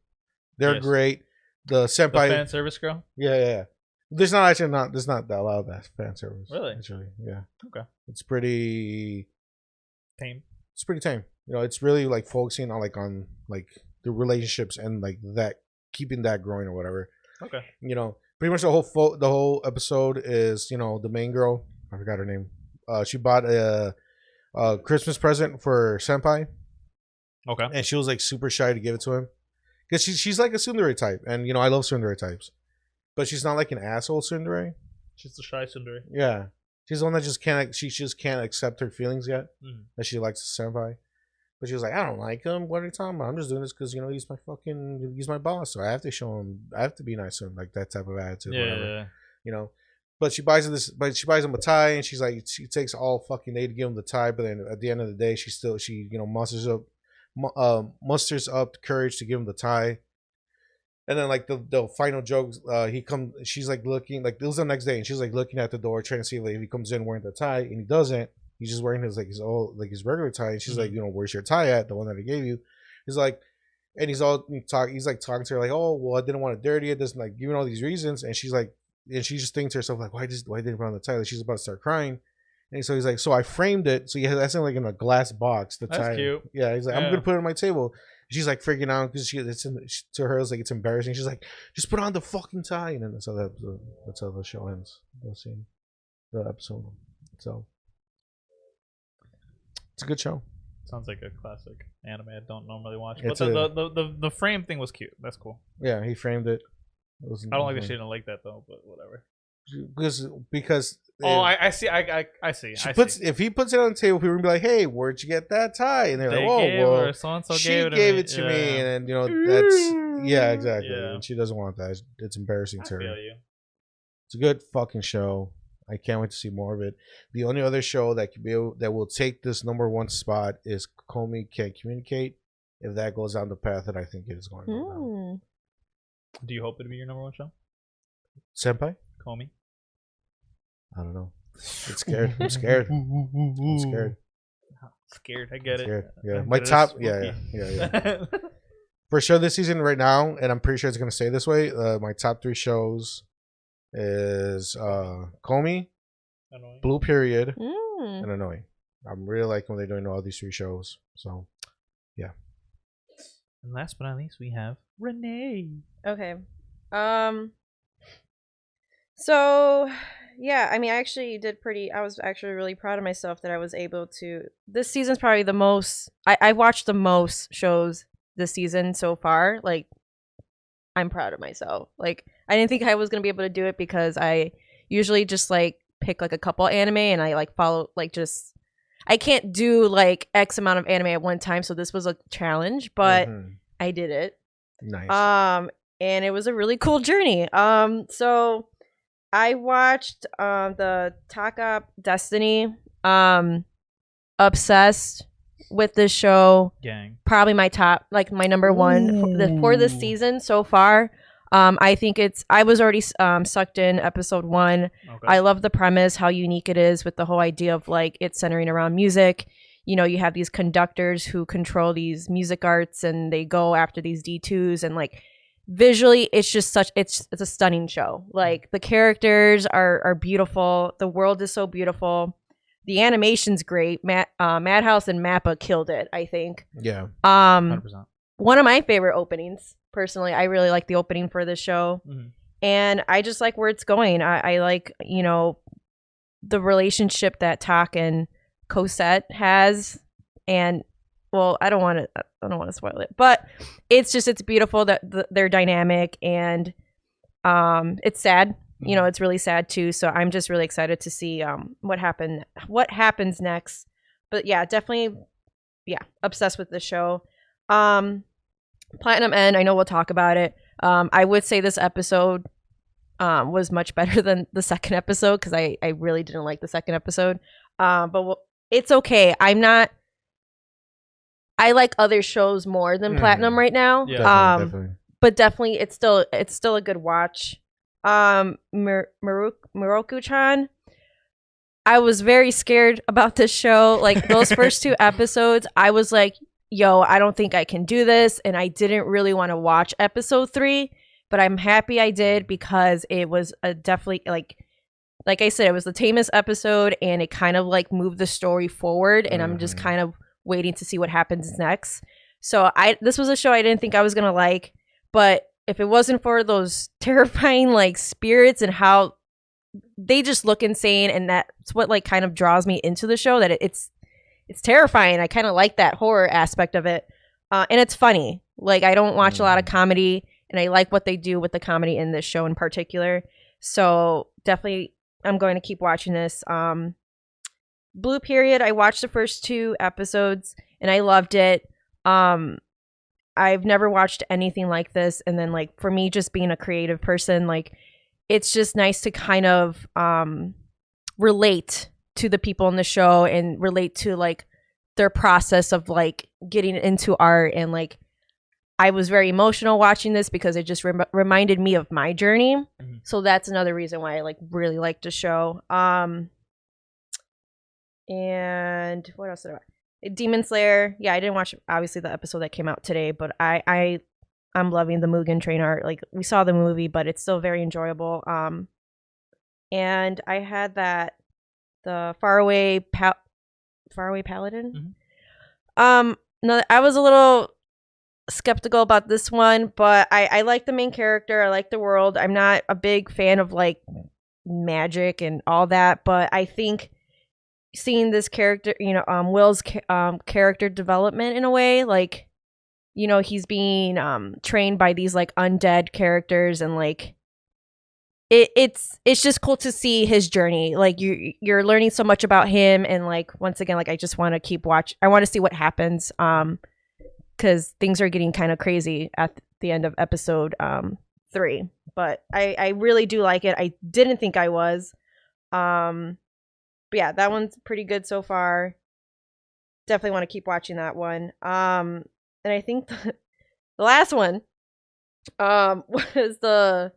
They're great. The senpai, the fan service girl. Yeah. There's not that loud that fan service. Really? Actually, yeah. Okay. It's pretty tame. It's pretty tame. It's really like focusing on the relationships and like that, keeping that growing or whatever. Okay. Pretty much the whole episode is the main girl. I forgot her name. She bought a Christmas present for senpai. Okay. And she was like super shy to give it to him because she's like a tsundere type, and I love tsundere types, but she's not like an asshole tsundere. She's the shy tsundere. Yeah. She's the one that just can't accept her feelings yet. That she likes the senpai. But she was like, I don't like him. What are you talking about? I'm just doing this because he's my boss, so I have to show him. I have to be nice to him, like that type of attitude. Yeah. Whatever. But she buys him a tie, and she's like, she takes all fucking day to give him the tie. But then at the end of the day, she musters up the courage to give him the tie. And then like the final joke, she's like looking, like it was the next day, and she's like looking at the door trying to see if he comes in wearing the tie, and he doesn't. He's just wearing his regular tie. And she's like, where's your tie at? The one that I gave you. He's like, and he's like talking to her like, oh, well, I didn't want to dirty it. This like giving all these reasons. And she's like, and she just thinks to herself like, why didn't I put on the tie? Like she's about to start crying. And so he's like, so I framed it. So that's in like in a glass box. The tie. That's cute. Yeah. He's like, I'm gonna put it on my table. She's like freaking out because to her it's like it's embarrassing. She's like, just put on the fucking tie. And then that's how the show ends. The episode. So. It's a good show. Sounds like a classic anime I don't normally watch. But the frame thing was cute. That's cool. Yeah, he framed it. I don't like that she didn't like that though, but whatever. Because I see. I see. If he puts it on the table, people will be like, "Hey, where'd you get that tie?" And they're like, "Oh, well, so-and-so she gave it to me." And that's exactly. Yeah. And she doesn't want that. It's embarrassing to her. I feel you. It's a good fucking show. I can't wait to see more of it. The only other show that will take this number one spot is Comin Can't Communicate. If that goes down the path that I think it is going to go down. Do you hope it to be your number one show? Senpai? Comin? I don't know. I'm scared. I'm scared. Scared, I get it. Yeah, my top. Yeah. For sure, this season right now, and I'm pretty sure it's gonna stay this way. My top 3 shows is Comin, Blue Period, and Annoying. I'm really liking when they're doing all these 3 shows. So, yeah. And last but not least, we have Renee. Okay. So, yeah, I mean, I was actually really proud of myself that I was able to. This season's probably the most. I watched the most shows this season so far. Like, I'm proud of myself. Like, I didn't think I was gonna be able to do it because I usually just like pick like a couple anime and I like follow like just. I can't do like X amount of anime at one time, so this was a challenge, but I did it. Nice. And it was a really cool journey. So I watched the Taka Destiny. Obsessed with this show. Gang. Probably my top, like my number one for this season so far. I think I was already sucked in episode 1. Okay. I love the premise, how unique it is with the whole idea of like it's centering around music. You know, you have these conductors who control these music arts and they go after these D2s and like visually it's just it's a stunning show. Like the characters are beautiful. The world is so beautiful. The animation's great. Madhouse and Mappa killed it, I think. Yeah. 100%. One of my favorite openings. Personally, I really like the opening for this show. And I just like where it's going. I like, you know, the relationship that Tak and Cosette has. And well, I don't want to spoil it, but it's beautiful that they're dynamic and it's sad. You know, it's really sad too. So I'm just really excited to see what happens next. But yeah, definitely, obsessed with the show. Platinum End, I know we'll talk about it. I would say this episode was much better than the second episode because I really didn't like the second episode. But it's okay. I like other shows more than Platinum right now. Yeah, definitely. But definitely, it's still a good watch. Mieruko-chan, I was very scared about this show. Like those first 2 episodes, I was like, yo, I don't think I can do this. And I didn't really want to watch episode 3, but I'm happy I did because it was a definitely like I said, it was the tamest episode and it kind of like moved the story forward. And I'm just kind of waiting to see what happens next. So this was a show I didn't think I was going to like, but if it wasn't for those terrifying like spirits and how they just look insane, and that's what like kind of draws me into the show, that it's terrifying. I kind of like that horror aspect of it. And it's funny. Like, I don't watch a lot of comedy, and I like what they do with the comedy in this show in particular. So definitely, I'm going to keep watching this. Blue Period, I watched the first 2 episodes, and I loved it. I've never watched anything like this. And then, like, for me, just being a creative person, like, it's just nice to kind of relate to the people in the show and relate to like their process of like getting into art. And like I was very emotional watching this because it just reminded me of my journey. So that's another reason why I like really liked the show. And what else did I watch? Demon Slayer. Yeah, I didn't watch obviously the episode that came out today, but I'm loving the Mugen Train art. Like we saw the movie, but it's still very enjoyable. And I had the Faraway Paladin. No, I was a little skeptical about this one, but I like the main character. I like the world. I'm not a big fan of like magic and all that, but I think seeing this character, you know, Will's character development in a way, like, you know, he's being trained by these like undead characters, and like it's just cool to see his journey. Like you're learning so much about him, and like once again, like I just want to keep watch. I want to see what happens, because things are getting kind of crazy at the end of episode 3. But I really do like it. I didn't think I was. But yeah, that one's pretty good so far. Definitely want to keep watching that one. And I think the last one was the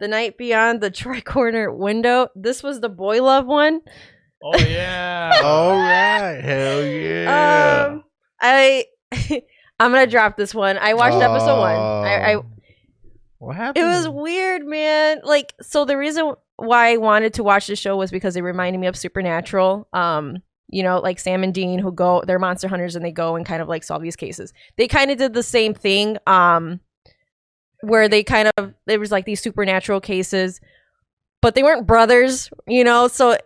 Night Beyond the Tricorner Window. This was the boy love one. Oh yeah. All right. Hell yeah. I'm gonna drop this one. I watched episode 1. I what happened? It was weird, man. Like, so the reason why I wanted to watch the show was because it reminded me of Supernatural. You know, like Sam and Dean who they're monster hunters and they go and kind of like solve these cases. They kind of did the same thing. Where there was like these supernatural cases, but they weren't brothers, you know, so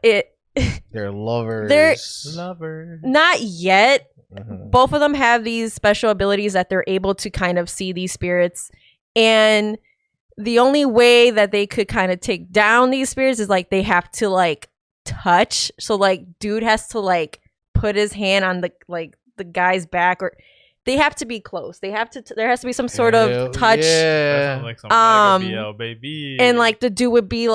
they're lovers. They're lovers. Not yet. Mm-hmm. Both of them have these special abilities that they're able to kind of see these spirits. And the only way that they could kind of take down these spirits is like they have to like touch. So like dude has to like put his hand on the guy's back, or they have to be close. There has to be some sort of touch. Yeah. Like some BL, baby. And like the dude would be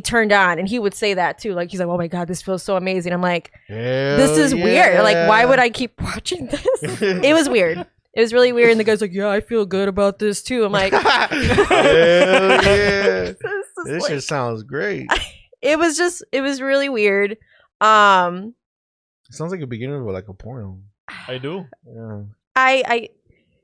turned on, and he would say that too. Like he's like, "Oh my god, this feels so amazing." I'm like, "This is weird. Like, why would I keep watching this?" It was weird. It was really weird. And the guy's like, "Yeah, I feel good about this too." I'm like, "Hell yeah, this just sounds great." It was really weird. It sounds like a beginning of like a porno. I do. Yeah. I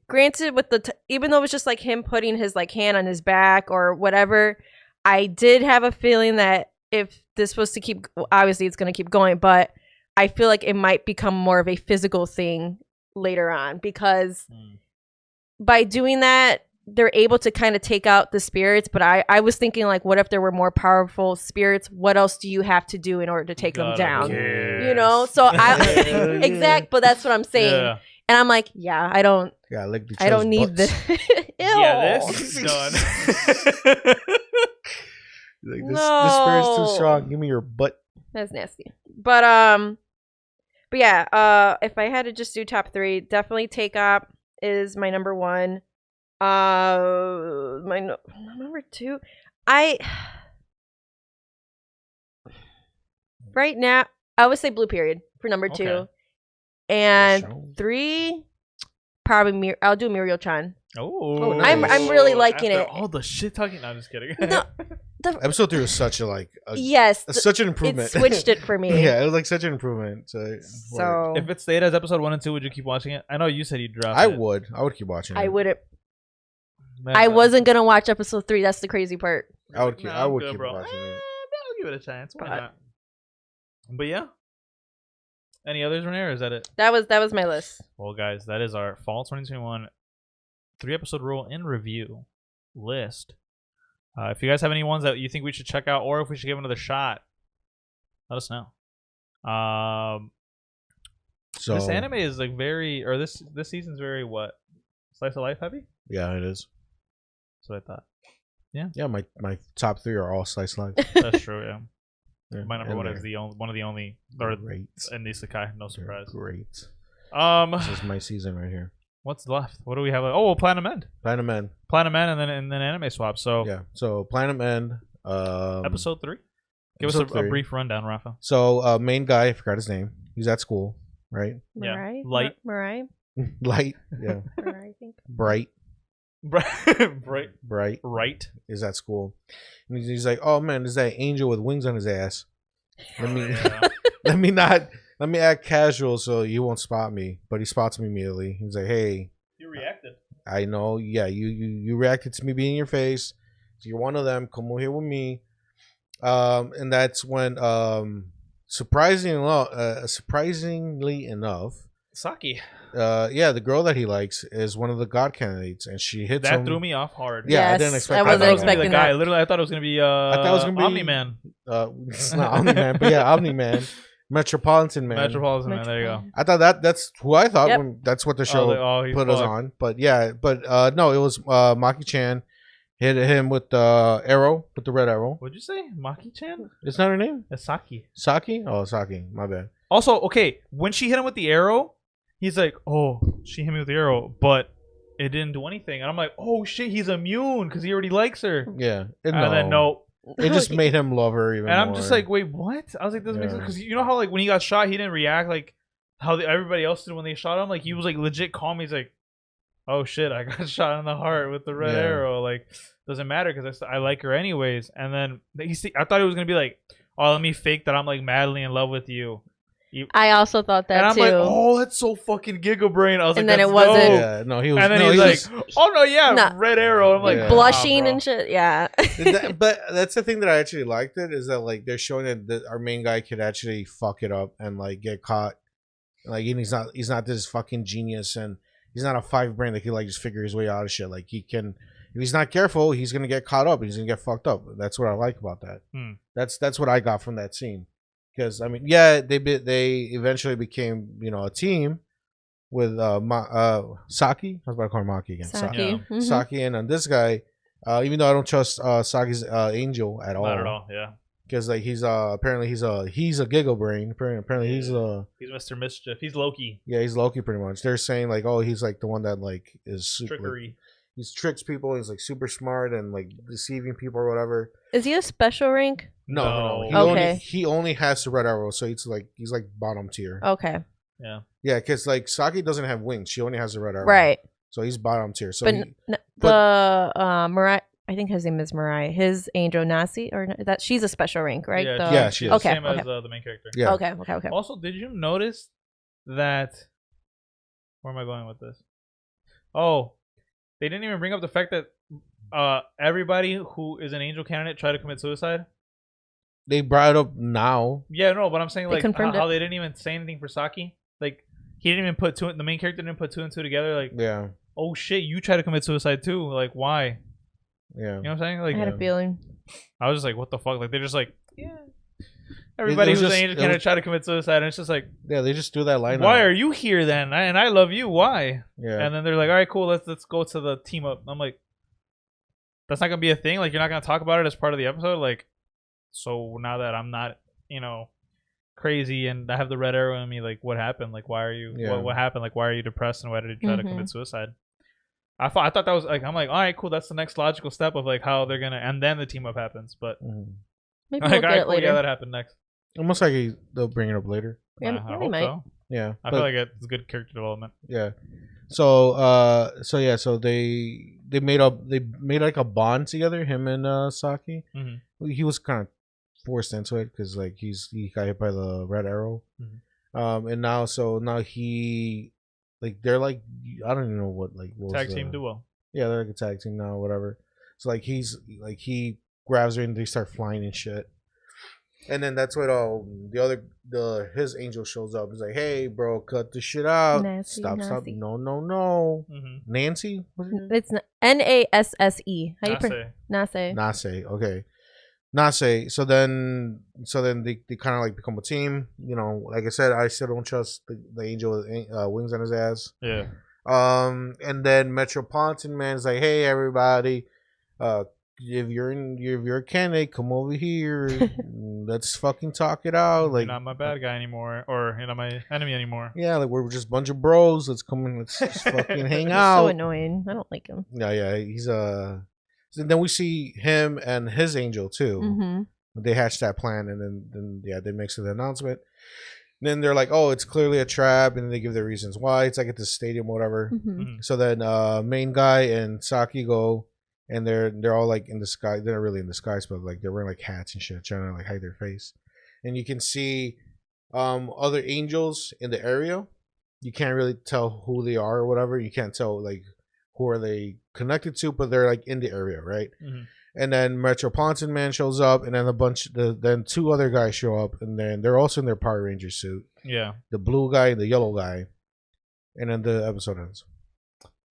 granted with even though it was just like him putting his like hand on his back or whatever, I did have a feeling that if this was to keep, obviously it's going to keep going, but I feel like it might become more of a physical thing later on, because by doing that, they're able to kind of take out the spirits. But I was thinking like, what if there were more powerful spirits? What else do you have to do in order to take them down? Yes. You know? So exact, but that's what I'm saying. Yeah. And I'm like, yeah, I don't need this. Yeah, this is done. Like, this spirit's too strong. Give me your butt. That's nasty. But yeah, if I had to just do top 3, definitely Take Up is my number 1. My number 2, right now I would say Blue Period for number 2. Okay. And 3, probably I'll do Mieruko-chan. Oh, nice. I'm really liking it. All the shit talking. No, I'm just kidding. No, episode 3 was such a such an improvement. It switched it for me. Yeah, it was like such an improvement. So if it stayed as episode 1 and 2, would you keep watching it? I know you said you'd drop it. I would keep watching it. I wouldn't. I wasn't gonna watch episode 3. That's the crazy part. I would keep watching it. I'll give it a chance. Why not? But yeah. Any others, Renee, or is that it? That was my list. Well, guys, that is our fall 2021 3-episode rule in review list. If you guys have any ones that you think we should check out, or if we should give another shot, let us know. So this anime is like this season's very what? Slice of life heavy? Yeah, it is. That's what I thought. Yeah. Yeah, my top 3 are all slice of life. That's true. Yeah. My number 1 is one of the only great and Isekai. No surprise. Great. This is my season right here. What's left? What do we have? Oh, Platinum End. Platinum End, and then Anime Swap. So yeah. So Platinum End. Episode 3. Give us a brief rundown, Rafa. So main guy, I forgot his name. He's at school, right? Yeah. Light. Mariah. Light. Yeah. Mariah, I think. Bright. Right is at school, and he's like, "Oh man, there's that angel with wings on his ass. Let me act casual so you won't spot me." But he spots me immediately. He's like, "Hey." You reacted. I know. Yeah, you reacted to me being in your face. So you're one of them. Come over here with me. And that's when surprisingly enough, Saki. The girl that he likes is one of the god candidates, and she hits him. That threw me off hard. Yeah, yes, I didn't expect. I wasn't expecting that. Literally, I thought it was gonna be. I thought it was gonna be Omni-Man. It's not Omni-Man, but yeah, Omni-Man, Metropolitan Man. There you go. I thought that's who I thought when that's what the show put us on. But yeah, no, it was Maki-chan hit him with the arrow, with the red arrow. What'd you say, Maki-chan? It's not her name. It's Saki. Saki? Oh, Saki. My bad. Also, okay, when she hit him with the arrow. He's like, oh, she hit me with the arrow, but it didn't do anything. And I'm like, oh, shit, he's immune because he already likes her. Yeah. And then, no. It just made him love her even more. And I'm just like, wait, what? I was like, this makes sense. Because you know how, like, when he got shot, he didn't react like how everybody else did when they shot him? Like, he was, like, legit calm. He's like, oh, shit, I got shot in the heart with the red arrow. Like, doesn't matter because I like her anyways. And then I thought it was going to be like, oh, let me fake that I'm like madly in love with you. I also thought that and I'm too. like, oh, that's so fucking Giga Brain. I was and like, then it wasn't. Yeah, no, he was. And then no, he's he like, oh no, yeah, red arrow. I'm like blushing and shit. Yeah. But that's the thing that I actually liked it is that like they're showing that our main guy could actually fuck it up and like get caught. Like he's not this fucking genius and he's not a 5 brain that can like just figure his way out of shit. Like he can, if he's not careful, he's gonna get caught up and he's gonna get fucked up. That's what I like about that. That's what I got from that scene. Because I mean, yeah, they eventually became, you know, a team with Saki. I was about to call her Maki again. Saki, Saki, and this guy. Even though I don't trust Saki's angel at all. Not at all. Yeah. Because like he's apparently he's a Giga Brain. Apparently he's Mr. Mischief. He's Loki. Yeah, he's Loki pretty much. They're saying like, oh, he's like the one that like is super, trickery. Like, he tricks people. He's like super smart and like deceiving people or whatever. Is he a special rank? No. He only has the red arrow, so he's like bottom tier. Okay. Yeah. Yeah, because like Saki doesn't have wings. She only has the red arrow. Right. So he's bottom tier. So but Mirai, I think his name is Mirai. His angel Nasi, or that she's a special rank, right? Yeah, she is. Okay. Same as the main character. Yeah. Okay. Also, did you notice that? Where am I going with this? Oh, they didn't even bring up the fact that everybody who is an angel candidate tried to commit suicide. They brought it up now. Yeah, no, but I'm saying like how it. they didn't even say anything for Saki. Like he didn't even put the main character didn't put 2 and 2 together. Like, yeah. Oh shit, you try to commit suicide too. Like, why? Yeah. You know what I'm saying? Like, I had a feeling. I was just like, what the fuck? Like, they're just like, yeah. Everybody who's an angel candidate try to commit suicide, and it's just like, yeah, they just threw that line. Why are you here then? And I love you. Why? Yeah. And then they're like, all right, cool. Let's go to the team up. I'm like, that's not gonna be a thing. Like, you're not gonna talk about it as part of the episode. Like, so now that I'm not, you know, crazy and I have the red arrow in me, like, what happened? Like, why are you? Yeah. What happened? Like, why are you depressed and why did you try to commit suicide? I thought that was like, I'm like, all right, cool. That's the next logical step of like how they're gonna, and then the team up happens. But maybe like, we'll get it cool, later. Yeah, that happened next. Almost like they'll bring it up later. Yeah, I we hope might. so. Yeah, I feel like it's good character development. Yeah. So they made like a bond together, him and Saki. He was kind of forced into it because like he got hit by the red arrow, and now he like they're like I don't even know what tag team duo. Yeah, they're like a tag team now, whatever. So like he grabs her and they start flying and shit. And then that's when his angel shows up. He's like, "Hey, bro, cut the shit out. Stop. No. Nancy? It's Nasse. How you pronounce Nasse? Nasse. Okay. Nasse. So then they kind of like become a team. You know, like I said, I still don't trust the angel with wings on his ass. Yeah. And then Metropolitan Man's like, "Hey, everybody, if you're a candidate, come over here. Let's fucking talk it out. Like, you're not my bad guy anymore, or you're not my enemy anymore. Yeah, like we're just a bunch of bros. Let's come in. Let's just fucking hang out. So annoying. I don't like him. Yeah. He's So then we see him and his angel too. They hatch that plan, and then they make the announcement. Then they're like, "Oh, it's clearly a trap," and then they give their reasons why. It's like at the stadium, or whatever. So then main guy and Saki go. And they're all like in the sky. They're not really in the skies, but like they're wearing like hats and shit, trying to like hide their face. And you can see other angels in the area. You can't really tell who they are or whatever. You can't tell like who are they connected to, but they're like in the area, right? And then Metropolitan Man shows up, and then then 2 other guys show up, and then they're also in their Power Ranger suit. Yeah, the blue guy and the yellow guy, and then the episode ends.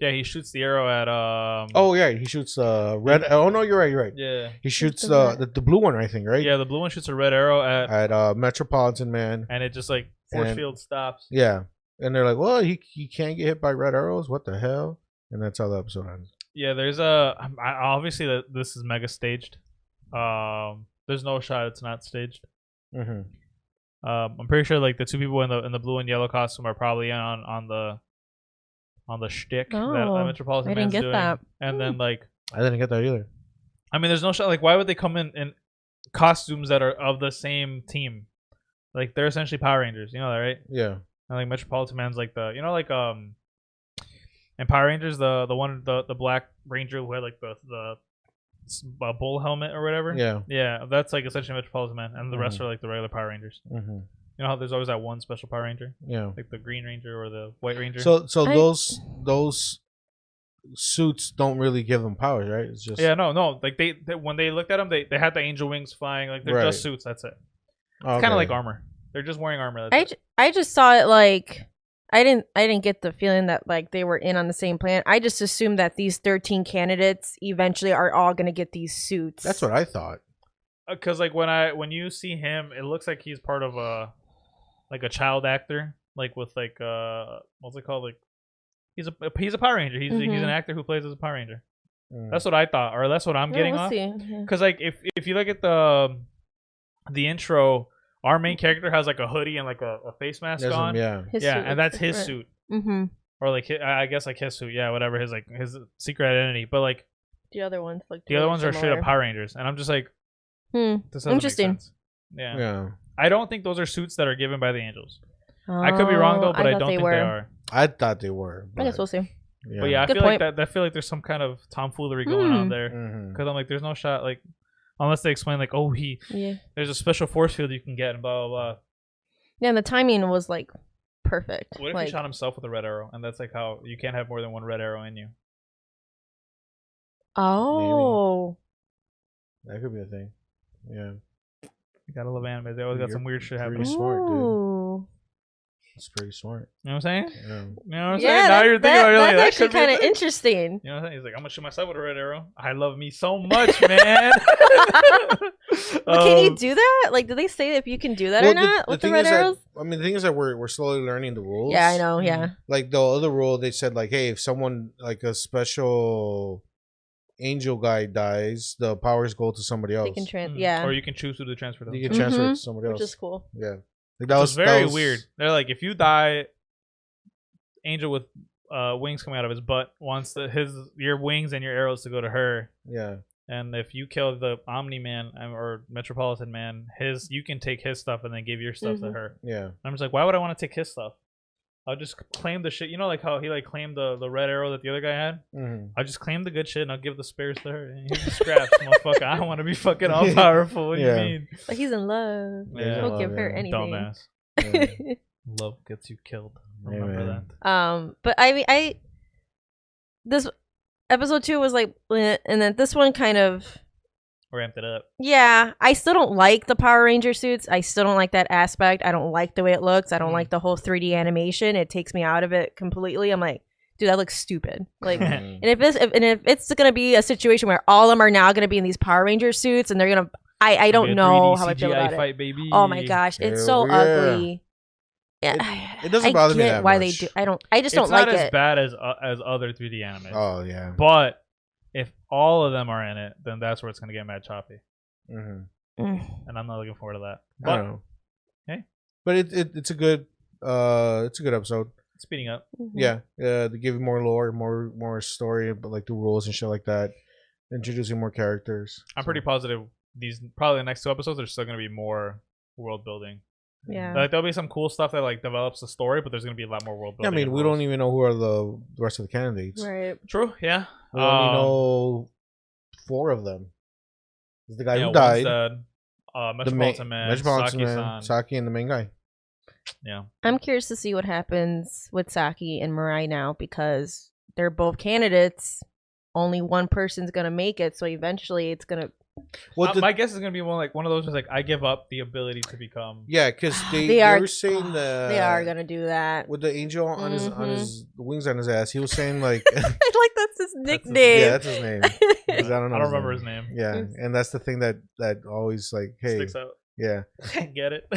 Yeah, he shoots the arrow at Oh yeah, he shoots red. Oh no, you're right. Yeah, he shoots the blue one, I think, right? Yeah, the blue one shoots a red arrow at Metropolitan Man, and it just like force field stops. Yeah, and they're like, "Well, he can't get hit by red arrows. What the hell?" And that's how the episode ends. Yeah, there's obviously this is mega staged. There's no shot it's not staged. I'm pretty sure like the 2 people in the blue and yellow costume are probably on the shtick that Metropolitan Man's doing. That. And then like I didn't get that either. I mean, there's no shot. Like, why would they come in costumes that are of the same team? Like, they're essentially Power Rangers. You know that, right? Yeah. And like Metropolitan Man's like the in Power Rangers the Black Ranger who had like the bull helmet or whatever. Yeah, that's like essentially Metropolitan Man, and the rest are like the regular Power Rangers. You know how there's always that one special Power Ranger, like the Green Ranger or the White Ranger. So those suits don't really give them powers, right? It's just no. Like they when they looked at them, they had the angel wings flying. Like they're just suits. That's it. It's kind of like armor. They're just wearing armor. I just saw it like I didn't get the feeling that like they were in on the same planet. I just assumed that these 13 candidates eventually are all gonna get these suits. That's what I thought. Because like when you see him, it looks like he's part of a child actor, like with like what's it called? Like he's a Power Ranger. He's an actor who plays as a Power Ranger. That's what I thought, or that's what I'm getting off. Because like if you look at the intro, our main character has like a hoodie and like a face mask on. And that's his suit. Or like I guess like his suit, whatever, his secret identity. But like the other ones are straight up Power Rangers, and I'm just like, this doesn't interesting. make sense. Yeah. I don't think those are suits that are given by the angels. I could be wrong though, but I don't think they are. I thought they were. I guess we'll see. Yeah. But yeah, I feel like there's some kind of tomfoolery going on there. Because I'm like, there's no shot, like, unless they explain like, oh, there's a special force field you can get and blah blah blah. Yeah, and the timing was like perfect. What if he shot himself with a red arrow, and that's like how you can't have more than one red arrow in you? Oh, maybe. That could be a thing. Yeah. You gotta love anime. They always got some weird shit happening. Smart, dude. It's pretty smart. You know what I'm saying? Yeah. You know what I'm saying? Now you're thinking about it. That's actually kind of interesting. You know what I'm saying? He's like, I'm gonna shoot myself with a red arrow. I love me so much, man. But can you do that? Like, do they say if you can do that or not with the red arrows? I mean, the thing is that we're slowly learning the rules. Yeah, I know. Yeah. Like the other rule, they said like, hey, if someone like a special angel guy dies, the powers go to somebody else. They can or you can choose who to transfer them. You can transfer it to somebody else, which is cool. Yeah. Like that was very weird. They're like, if you die, angel with wings coming out of his butt wants your wings and your arrows to go to her. Yeah. And if you kill the Omni Man or Metropolitan Man, you can take his stuff and then give your stuff to her. Yeah. I'm just like, why would I want to take his stuff? I'll just claim the shit. You know, like how he like claimed the red arrow that the other guy had. I'll just claim the good shit and I'll give the spares to her. And here's the scraps, motherfucker. I don't want to be fucking all powerful. What do you mean? But he's in love. Yeah. Don't give her anything. Dumbass. Yeah. Love gets you killed. Remember that. But I mean, this episode 2 was like, and then this one kind of ramped it up. Yeah, I still don't like the Power Ranger suits. I still don't like that aspect. I don't like the way it looks. I don't like the whole 3D animation. It takes me out of it completely. I'm like, dude, that looks stupid. Like, and if it's gonna be a situation where all of them are now gonna be in these Power Ranger suits, and they're gonna, I don't know how I feel about fight, it. Baby. Oh my gosh, it's so ugly. Yeah, it doesn't bother me that why much. They do. I just don't like it. It's not as bad as other 3D animes. Oh yeah, but if all of them are in it, then that's where it's gonna get mad choppy. And I'm not looking forward to that. But, I don't know. Hey, but it's a good episode. It's speeding up. Yeah, they give you more lore, more story, but like the rules and shit like that. Introducing more characters. I'm pretty positive these probably the next 2 episodes there's still gonna be more world building. Yeah, like there'll be some cool stuff that like develops the story, but there's gonna be a lot more world building. Yeah, I mean, we don't even know who are the rest of the candidates. Right. True. Yeah. We only know 4 of them. The guy who died. Metropolitan Man, Saki, and the main guy. Yeah. I'm curious to see what happens with Saki and Mirai now because they're both candidates. Only one person's gonna make it, so eventually it's gonna. My guess is gonna be one of those like I give up the ability to become. Yeah, because they were saying that they are gonna do that with the angel on his wings on his ass. He was saying like, I like that's his nickname. That's his name. I don't remember his name. Yeah, and that's the thing that always like, hey, sticks out. Yeah, get it.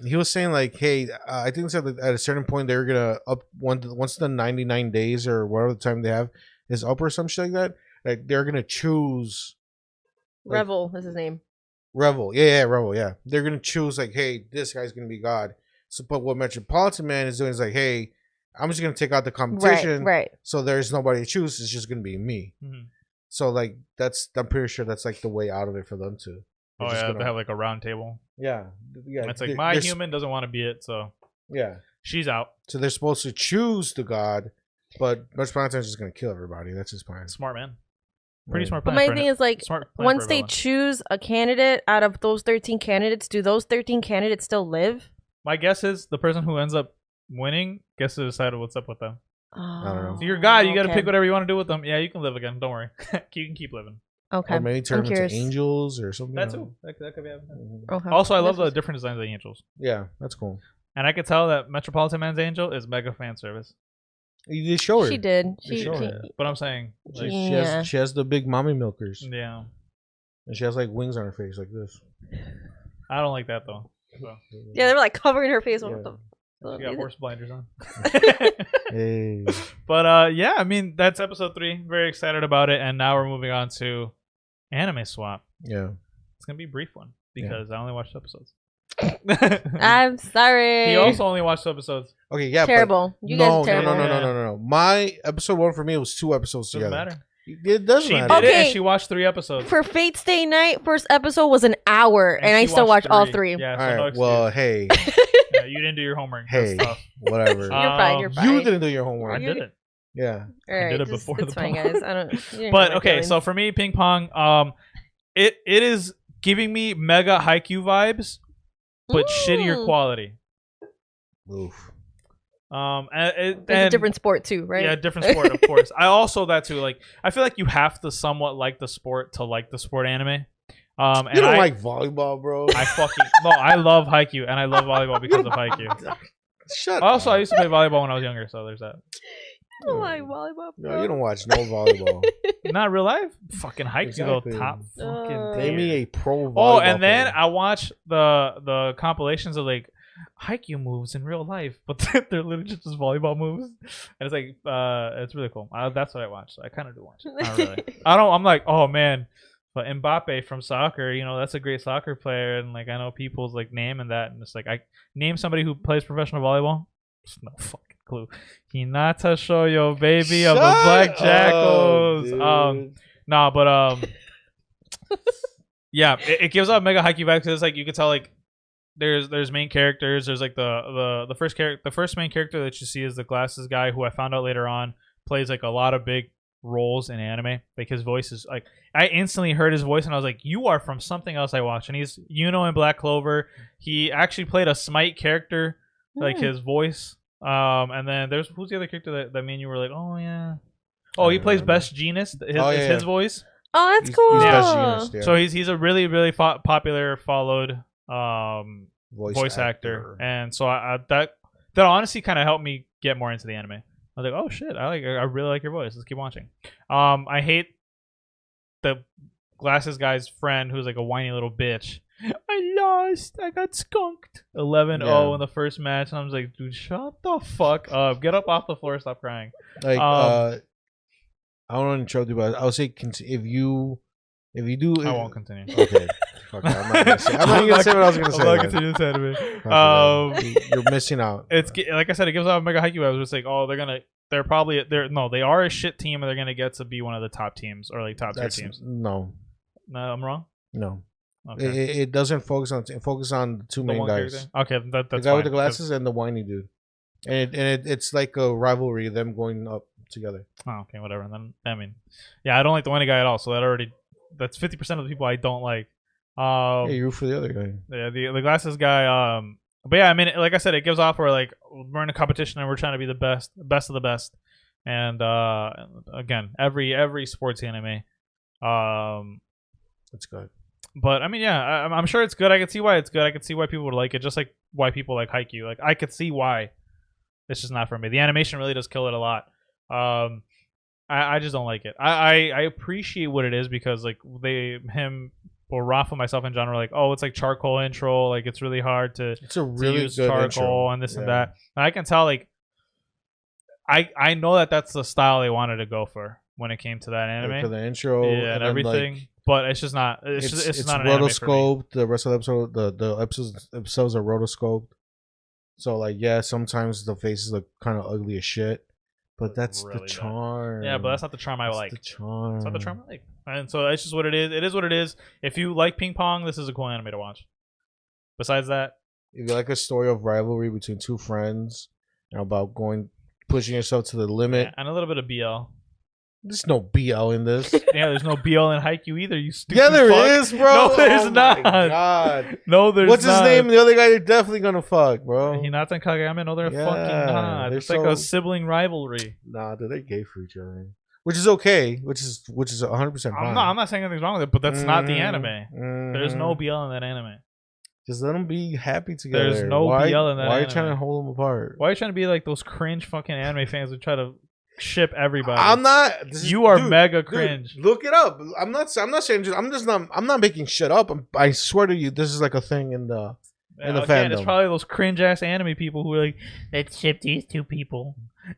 He was saying like, hey, I think that at a certain point they're gonna up once the 99 days or whatever the time they have is up or some shit like that. Like they're gonna choose. Revel is his name. Revel, yeah, Revel, yeah. They're gonna choose like, hey, this guy's gonna be God. So, but what Metropolitan Man is doing is like, hey, I'm just gonna take out the competition, right? So there's nobody to choose. It's just gonna be me. So like I'm pretty sure that's like the way out of it for them too. They have like a round table. Yeah. It's like my human doesn't want to be it, so yeah, she's out. So they're supposed to choose the God, But Best Valentine is just gonna kill everybody. That's his plan. Smart man. Pretty smart But plan. my thing is like, once they choose a candidate out of those 13 candidates, do those 13 candidates still live? My guess is the person who ends up winning gets to decide what's up with them. I don't know. So you're God. You got to pick whatever you want to do with them. Yeah, you can live again. Don't worry. You can keep living. Okay. Or maybe turn them into angels or something. That too. That could be happening. Okay. Also, I love the different designs of the angels. Yeah, that's cool. And I could tell that Metropolitan Man's angel is mega fan service. You just show her. She did. But I'm saying, like, she has the big mommy milkers. Yeah. And she has like wings on her face like this. I don't like that though. So. Yeah, they were like covering her face with them. She got horse blinders on. Hey. But yeah, I mean that's episode 3. Very excited about it, and now we're moving on to anime swap. Yeah. It's gonna be a brief one because I only watched episodes. I'm sorry. He also only watched episodes. Okay, yeah. Terrible. You guys are terrible. No. My episode 1 for me was 2 episodes together. Doesn't matter. It doesn't she matter. Did it and she watched 3 episodes. For Fate's Day Night, first episode was an hour, and I still watched all 3. Yeah, so all right, well, hey. Yeah, you didn't do your homework. Hey, whatever. You're fine. You're fine. You didn't do your homework. I did it. Yeah. All right, I did it before it's the fine, guys. I don't. But okay, so for me, ping pong, it is giving me mega Haikyuu vibes, but shittier quality. Oof. It's a different sport too, right? Yeah, different sport, of course. I also that too. Like, I feel like you have to somewhat like the sport to like the sport anime. And you don't like volleyball, bro. I love Haikyuu, and I love volleyball because of Haikyuu. Shut also, up. I used to play volleyball when I was younger, so there's that. I don't like volleyball, bro. No, you don't watch no volleyball. Not real life. Fucking Haikyuu, though, top fucking. Name me a pro volleyball. Oh, and then I watch the compilations of like Haikyuu moves in real life, but they're literally just volleyball moves, and it's like it's really cool. That's what I watch. So I kind of do watch it. Not really. I'm like, oh man, but Mbappe from soccer, you know, that's a great soccer player, and like I know people's like name and that, and it's like I name somebody who plays professional volleyball. Just no fucking clue. Hinata Shoyo, baby of the Black Jackals. Yeah, it gives out mega Haikyuu vibes because it's like you can tell like. There's main characters. There's like the first main character that you see is the glasses guy who I found out later on plays like a lot of big roles in anime. Like his voice is like I instantly heard his voice and I was like, you are from something else I watched. And he's in Black Clover. He actually played a Smite character, like his voice. And then who's the other character that me and you were like, oh yeah, he plays Best Genius. His voice. Oh, that's cool. He's Best Genius, yeah. So he's a really really popular followed voice actor, and so that honestly kind of helped me get more into the anime. I was like, oh shit, I really like your voice. Let's keep watching. I hate the glasses guy's friend who's like a whiny little bitch. I lost. I got skunked. 11-0 in the first match, and I was like, dude, shut the fuck up. Get up off the floor. Stop crying. Like, I don't want to interrupt you, but I would say if you do, I won't continue. Okay. Okay, I'm not gonna say what I was gonna say. I'm not continuing this anime. You're missing out. It's like I said, it gives out mega Haikyuu. I was just like, oh, they are a shit team, and they're gonna get to be one of the top teams or like top tier teams. No, I'm wrong. No, okay. It doesn't focus on the two main guys. Okay, that's the guy with the glasses and the whiny dude, and it's like a rivalry, them going up together. Oh, okay, whatever. And then I mean, yeah, I don't like the whiny guy at all. So that's 50% of the people I don't like. Yeah, you root for the other guy. Yeah, the glasses guy. But yeah, I mean, like I said, it gives off where like we're in a competition and we're trying to be the best of the best. And again, every sports anime, it's good. But I mean, yeah, I'm sure it's good. I can see why it's good. I can see why people would like it, just like why people like Haikyuu. Like I could see why. It's just not for me. The animation really does kill it a lot. I just don't like it. I appreciate what it is because like Rafa, myself, and John were like, oh, it's like charcoal intro. Like it's really hard to use good charcoal intro. And this and that. And I can tell like I know that's the style they wanted to go for when it came to that anime. For the intro, and everything. Like, but it's just not. It's not an anime for me. The rest of the episode, the episodes are rotoscoped. So like, yeah, sometimes the faces look kind of ugly as shit. But that's really the charm. Bad. Yeah, but that's not the charm I like. The charm. It's not the charm I like. And so it's just what it is. It is what it is. If you like ping pong, this is a cool anime to watch. Besides that, if you like a story of rivalry between two friends and about pushing yourself to the limit. And a little bit of BL. There's no BL in this. Yeah, there's no BL in Haikyuu either. You stupid. Yeah, there fuck. is, bro. No, there's not. My God. No, there's What's not. his name? The other guy they're definitely gonna fuck, bro. Hinata and Kageyama. No, they're fucking not. It's like a sibling rivalry. Nah, dude, they're gay for each other. Which is okay. Which is 100% fine. I'm not saying anything's wrong with it, but that's not the anime. There's no BL in that anime. Just let them be happy together. There's no BL in that anime. Why are you trying to hold them apart? Why are you trying to be like those cringe fucking anime fans who try to ship everybody? I'm not. You are mega cringe. Dude, look it up. I'm not saying. I'm not making shit up. I swear to you, this is like a thing in the fandom. It's probably those cringe ass anime people who are like, let's ship these two people,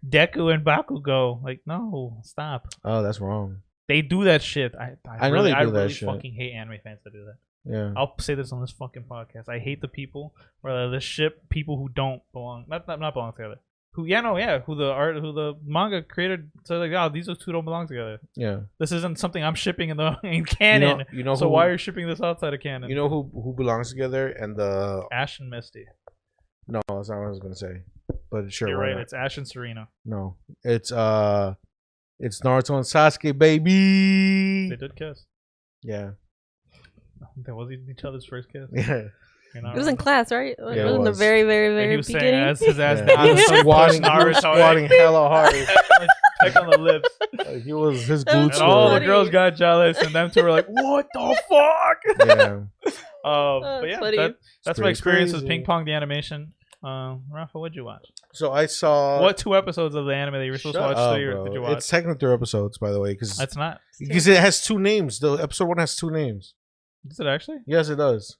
Deku and Bakugo. Like, no, stop. Oh, that's wrong. They do that shit. I really shit. Fucking hate anime fans that do that. Yeah. I'll say this on this fucking podcast. I hate the people where they ship people who don't belong, not belong together. Who the manga creator said like, oh, these two don't belong together. Yeah. This isn't something I'm shipping in canon. You know so why are you shipping this outside of canon? You know who belongs together and the Ash and Misty. No, that's not what I was gonna say. But sure, you're right. It's Ash and Serena. No, it's Naruto and Sasuke, baby. They did kiss. Yeah. That was each other's first kiss. Yeah. It was in class, right? Yeah, it was in the very, very, very he was beginning. Saying as his ass squatting hella hard. Check on the lips. He was his glutes. And all the girls got jealous, and them two were like, "What the fuck?" Yeah. But yeah, that's my experience with Ping Pong the animation. Rafa, what'd you watch? So I saw what 2 episodes of the anime that you were supposed to watch? Did you watch? It's technically 3 episodes, by the way, because that's not because it has 2 names. The episode 1 has 2 names. Does it actually? Yes, it does.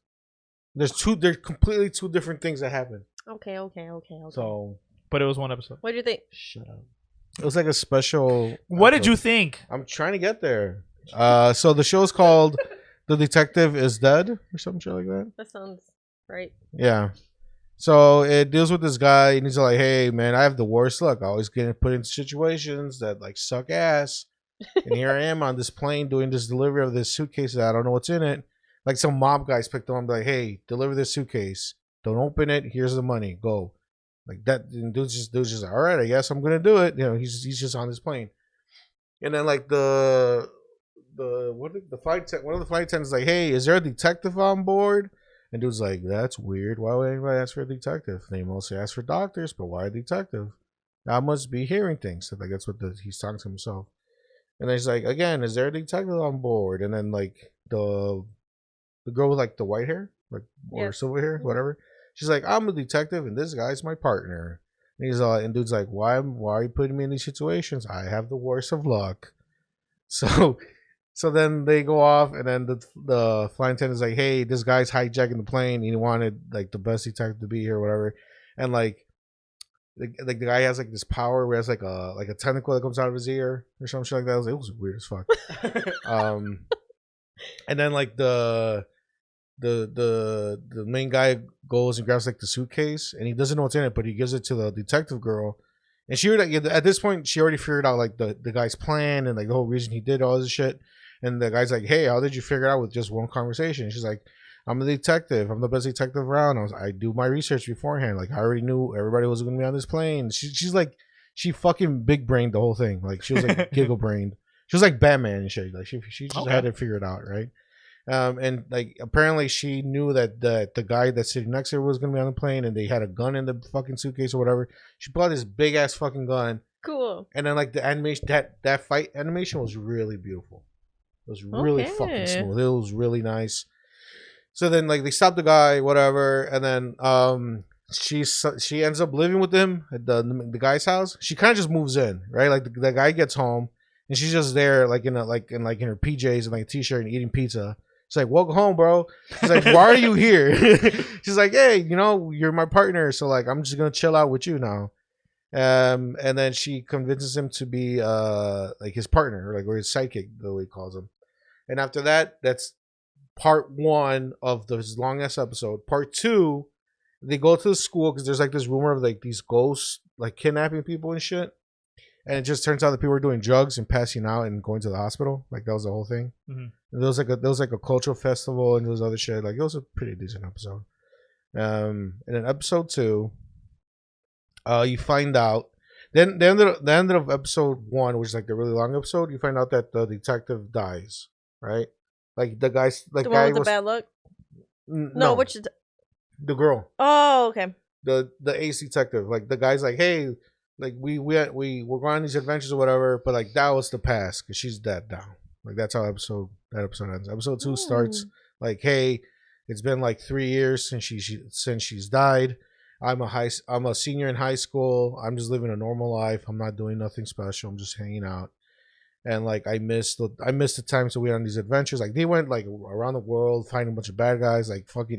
There's completely 2 different things that happen. Okay. So, but it was 1 episode. What did you think? Shut up. It was like a special. What did you think? I'm trying to get there. So the show's called "The Detective Is Dead" or some shit like that. That sounds right. Yeah. So it deals with this guy, and he's like, "Hey, man, I have the worst luck. I always get put into situations that like suck ass, and here I am on this plane doing this delivery of this suitcase that I don't know what's in it." Like some mob guys picked him up, like, "Hey, deliver this suitcase. Don't open it. Here's the money. Go." Like that. And dude's just like, "All right, I guess I'm gonna do it." You know, he's just on this plane, and then like one of the flight attendants is like, "Hey, is there a detective on board?" And dude's like, "That's weird. Why would anybody ask for a detective? They mostly ask for doctors, but why a detective? I must be hearing things." So like that's what he's talking to himself. And then he's like, "Again, is there a detective on board?" And then like the girl with like the white hair, like or silver hair, whatever. She's like, "I'm a detective, and this guy's my partner." And he's and dude's like, "Why are you putting me in these situations? I have the worst of luck." So then they go off, and then the flight attendant's like, "Hey, this guy's hijacking the plane. He wanted like the best detective to be here, or whatever." And like the guy has like this power where he has like a tentacle that comes out of his ear or some shit like that. It was weird as fuck. And then like the main guy goes and grabs like the suitcase, and he doesn't know what's in it, but he gives it to the detective girl. And she at this point she already figured out like the guy's plan and like the whole reason he did all this shit. And the guy's like, "Hey, how did you figure it out with just one conversation?" And she's like, "I'm a detective. I'm the best detective around. I do my research beforehand. Like I already knew everybody was gonna be on this plane." She's like, she fucking big brained the whole thing. Like she was like giggle brained. She was like Batman and shit. Like she just had to figure it out, right? And like apparently she knew that the guy that's sitting next to her was gonna be on the plane, and they had a gun in the fucking suitcase or whatever. She brought this big ass fucking gun. Cool. And then like the animation, that fight animation was really beautiful. It was really fucking smooth. It was really nice. So then like they stop the guy, whatever, and then she ends up living with him at the guy's house. She kind of just moves in, right? Like the guy gets home, and she's just there like in her PJs and like a t-shirt and eating pizza. She's like, "Welcome home, bro." She's like, "Why are you here?" She's like, "Hey, you're my partner, so like I'm just gonna chill out with you now." And then she convinces him to be like his partner, or his sidekick, the way he calls him. And after that, that's part 1 of this long ass episode. Part 2, they go to the school because there's like this rumor of like these ghosts like kidnapping people and shit. And it just turns out that people were doing drugs and passing out and going to the hospital. Like that was the whole thing. Mm-hmm. And there was like a cultural festival and there was other shit. Like it was a pretty decent episode. And in episode 2, you find out Then the end of episode 1, which is like the really long episode, you find out that the detective dies, right? Like the guy's like the guy one with was the bad luck. no, which the girl. Oh, okay. The ace detective, like the guy's like, hey, like we're going on these adventures or whatever, but like that was the past because she's dead now. Like that's how that episode ends. Episode 2 starts like, hey, it's been like 3 years since she's died. I'm a senior in high school. I'm just living a normal life. I'm not doing nothing special. I'm just hanging out. And like I missed the times that we went on these adventures. Like they went like around the world, finding a bunch of bad guys, like fucking